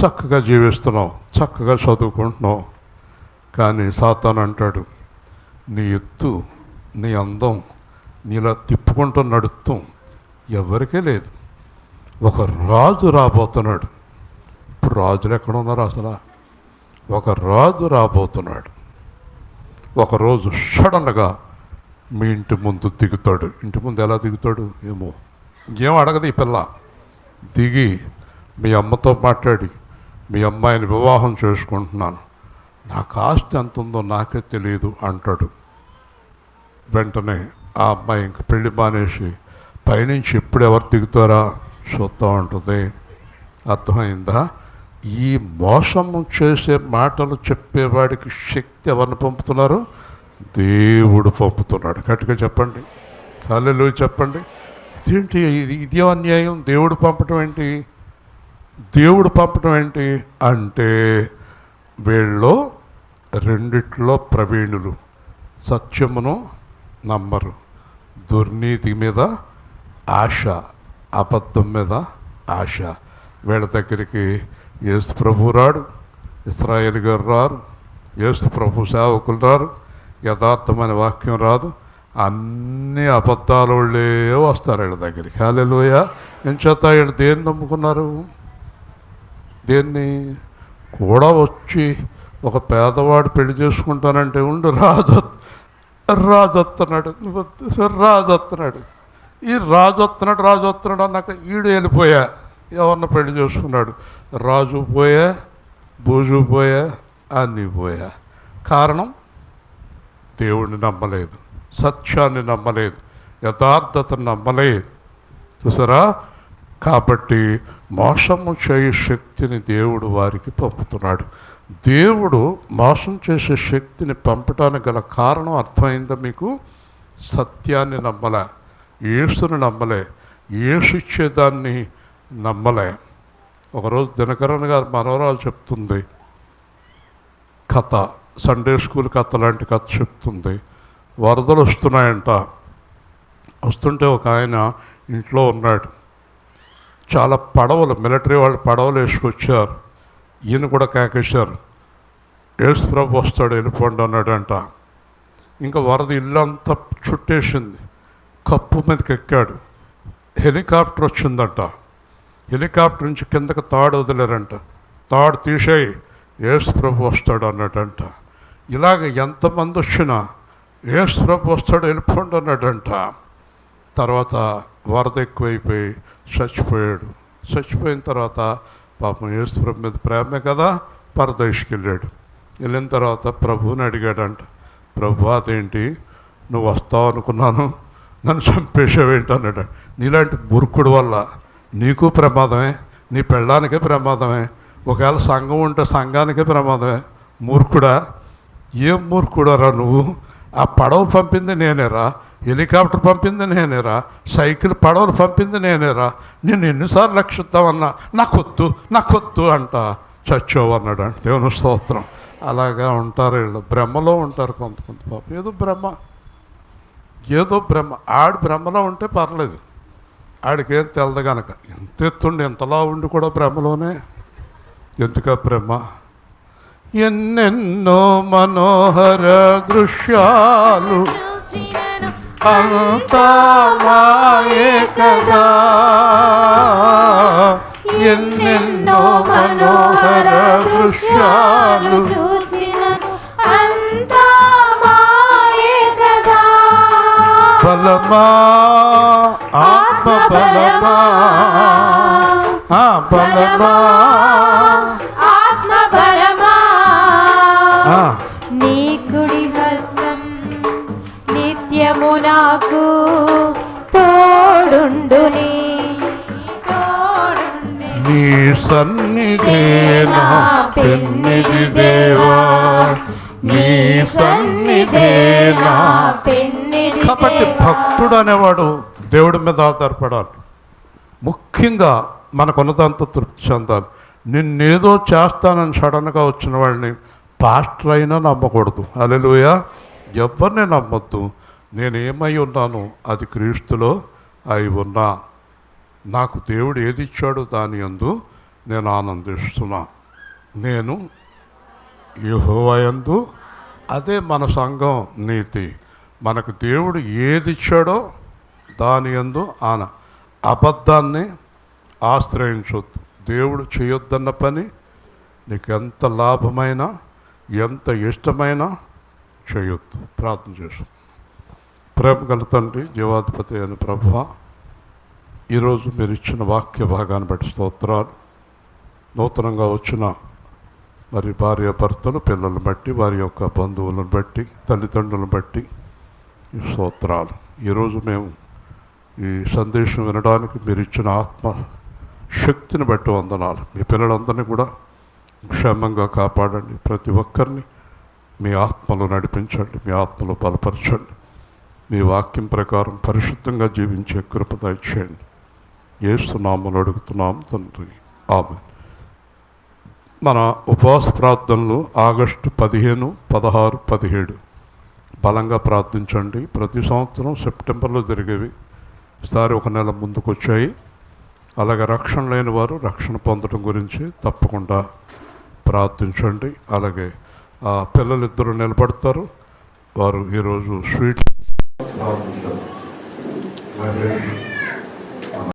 Speaker 1: చక్కగా జీవిస్తున్నావు, చక్కగా చదువుకుంటున్నావు. కానీ సాతాను అంటాడు, నీ ఎత్తు, నీ అందం, నీలా తిప్పుకుంటూ నడుస్తూ ఎవరికీ లేదు. ఒక రాజు రాబోతున్నాడు. ఇప్పుడు రాజులు ఎక్కడ ఉన్నారు అసలు? ఒక రాజు రాబోతున్నాడు. ఒకరోజు సడన్గా మీ ఇంటి ముందు దిగుతాడు. ఇంటి ముందు ఎలా దిగుతాడు ఏమో, ఏం అడగదు ఈ పిల్ల. దిగి మీ అమ్మతో మాట్లాడి, మీ అమ్మాయిని వివాహం చేసుకుంటున్నాను, నాకు ఆస్తి ఎంత ఉందో నాకే తెలియదు అంటాడు. వెంటనే ఆ అమ్మాయి ఇంక పెళ్లి మానేసి పైనుంచి ఎప్పుడు ఎవరు దిగుతారా చూస్తూ ఉంటుంది. అర్థమైందా? ఈ మోసము చేసే మాటలు చెప్పేవాడికి శక్తి ఎవరిని పంపుతున్నారు? దేవుడు పంపుతున్నాడు. గట్టిగా చెప్పండి. హల్లెలూయా చెప్పండి. ఇదేంటి? ఇదే అన్యాయం. దేవుడు పంపటం ఏంటి? దేవుడు పంపటం ఏంటి అంటే వీళ్ళు రెండిట్లో ప్రవీణులు. సత్యమును నమ్మరు, దుర్నీతి మీద ఆశ, అబద్ధం మీద ఆశ. వీళ్ళ దగ్గరికి యేసు ప్రభు రాడు, ఇశ్రాయేలు గారు రారు, యేసు ప్రభు సేవకులు రారు, యథార్థమైన వాక్యం రాదు. అన్ని అబద్ధాల వాళ్ళే వస్తారు వీళ్ళ దగ్గరికి. హల్లెలూయా. ఏం చేత వీళ్ళు దేన్ని నమ్ముకున్నారు? దేన్ని? కూడా వచ్చి ఒక పేదవాడు పెళ్లి చేసుకుంటానంటే ఉండు, రాజొస్తున్నాడు, రాజొస్తున్నాడు, ఈ రాజొస్తున్నాడు అన్నాక ఈడు వెళ్ళిపోయా, ఎవరిని పెళ్లి చేసుకున్నాడు. రాజు పోయా, బూజు పోయా, అన్నీ పోయా. కారణం దేవుడిని నమ్మలేదు, సత్యాన్ని నమ్మలేదు, యథార్థతను నమ్మలేదు. చూసారా? కాబట్టి మోసము చేయ శక్తిని దేవుడు వారికి పంపుతున్నాడు. దేవుడు మోసం చేసే శక్తిని పంపడానికి గల కారణం అర్థమైందా మీకు? సత్యాన్ని నమ్మలే, యేసుని నమ్మలే, యేసు ఇచ్చేదాన్ని నమ్మలే. ఒకరోజు దినకరన్ గారు మనవరాలు చెప్తుంది కథ, సండే స్కూల్ కథ లాంటి కథ చెప్తుంది. వరదలు వస్తున్నాయంట. వస్తుంటే ఒక ఆయన ఇంట్లో ఉన్నాడు. చాలా పడవలు, మిలిటరీ వాళ్ళు పడవలు వేసుకొచ్చారు. ఈయన కూడా కేకేశారు, యేసు ప్రభు వస్తాడు వెళ్ళిపోండి అన్నాడంట. ఇంకా వరద ఇల్లంతా చుట్టేసింది. కప్పు మీదకి ఎక్కాడు. హెలికాప్టర్ వచ్చిందంట. హెలికాప్టర్ నుంచి కిందకి తాడు వదిలేరంట. తాడు తీసేయి, యేసు ప్రభు వస్తాడు అన్నాడంట. ఇలాగ ఎంతమంది వచ్చినా యేసు ప్రభు వస్తాడు వెళ్ళిపోండి అన్నాడంట. తర్వాత వరద ఎక్కువైపోయి చచ్చిపోయాడు. చచ్చిపోయిన తర్వాత పాపం యేసు ప్రభు మీద ప్రేమే కదా, పరదేశికి వెళ్ళాడు. వెళ్ళిన తర్వాత ప్రభువుని అడిగాడంట, ప్రభు అదేంటి, నువ్వు వస్తావు అనుకున్నాను, నన్ను చంపేసావేంటి అన్నాడు. నీలాంటి మూర్ఖుడు వల్ల నీకు ప్రమాదమే, నీ పెళ్ళానికే ప్రమాదమే, ఒకవేళ సంఘం ఉంటే సంఘానికే ప్రమాదమే. మూర్ఖుడా, ఏం మూర్ఖుడారా నువ్వు? ఆ పడవ పంపింది నేనేరా, హెలికాప్టర్ పంపింది నేనేరా, సైకిల్ పడవలు పంపింది నేనేరా, నేను ఎన్నిసార్లు రక్షిస్తామన్నా నాకొద్దు అంట చచ్చావు అన్నాడు. అంటే దేవుని స్తోత్రం. అలాగా ఉంటారు వీళ్ళు, భ్రమలో ఉంటారు కొంతమంది. పాపం ఏదో బ్రహ్మ ఆడు బ్రహ్మలో ఉంటే పర్లేదు, ఆడికేం తెలదు కనుక. ఎంత ఎత్తుండి ఎంతలా ఉండి కూడా బ్రహ్మలోనే. ఎందుక బ్రహ్మ? ఎన్నెన్నో మనోహర దృశ్యాలు అంతా మాయే కదా, ఎన్నెన్నో మనోహర దృశ్యాలు బలమా ఆత్మ బలమా బలమా
Speaker 2: ఆత్మ బలమా నీ కుడి హస్తం నిత్యము నాకు తోడుండుని
Speaker 1: నీ సన్నిధే నా పెన్నిధి దేవా, నీ సన్నిధే నా
Speaker 2: పెన్నిధి.
Speaker 1: కాబట్టి భక్తుడు అనేవాడు దేవుడి మీద ఆధారపడాలి. ముఖ్యంగా మనకున్నదంతా తృప్తి చెందాలి. నిన్నేదో చేస్తానని సడన్గా వచ్చిన వాడిని పాస్టర్ అయినా నమ్మకూడదు. హల్లెలూయా. ఎవరిని నమ్మొద్దు. నేనేమై ఉన్నాను అది క్రీస్తులో అయి ఉన్నా. నాకు దేవుడు ఏది ఇచ్చాడో దాని యందు నేను ఆనందిస్తున్నా. నేను యెహోవా యందు, అదే మన సంఘం నీతి. మనకు దేవుడు ఏది ఇచ్చాడో దాని యందు అబద్ధాన్ని ఆశ్రయించొద్దు. దేవుడు చేయొద్దన్న పని నీకు ఎంత లాభమైనా ఎంత ఇష్టమైనా చేయొద్దు. ప్రార్థన చేసు. ప్రేమ గల తండ్రి, జీవాధిపతి అయిన ప్రభువా, ఈరోజు మీరు ఇచ్చిన వాక్య భాగాన్ని బట్టి స్తోత్రాలు. నూతనంగా వచ్చిన మరి భార్యాభర్తలు, పిల్లలను బట్టి, వారి యొక్క బంధువులను బట్టి, తల్లిదండ్రులను బట్టి ఈ స్తోత్రాలు. ఈరోజు మేము ఈ సందేశం వినడానికి మీరు ఇచ్చిన ఆత్మ శక్తిని బట్టి వందనాలు. మీ పిల్లలందరినీ కూడా క్షేమంగా కాపాడండి. ప్రతి ఒక్కరిని మీ ఆత్మలో నడిపించండి, మీ ఆత్మలో బలపరచండి. మీ వాక్యం ప్రకారం పరిశుద్ధంగా జీవించే కృప దయచేయండి. యేసు నామములో అడుగుతున్నాం తండ్రి, ఆమేన్. మన ఉపవాస ప్రార్థనలు ఆగస్టు 15, 16, 17 బలంగా ప్రార్థించండి. ప్రతి సంవత్సరం సెప్టెంబర్లో జరిగేవి, ఈసారి ఒక నెల ముందుకు వచ్చాయి. అలాగే రక్షణ లేని వారు రక్షణ పొందడం గురించి తప్పకుండా ప్రార్థించండి. అలాగే పిల్లలిద్దరూ నిలబడతారు, వారు ఈరోజు స్వీట్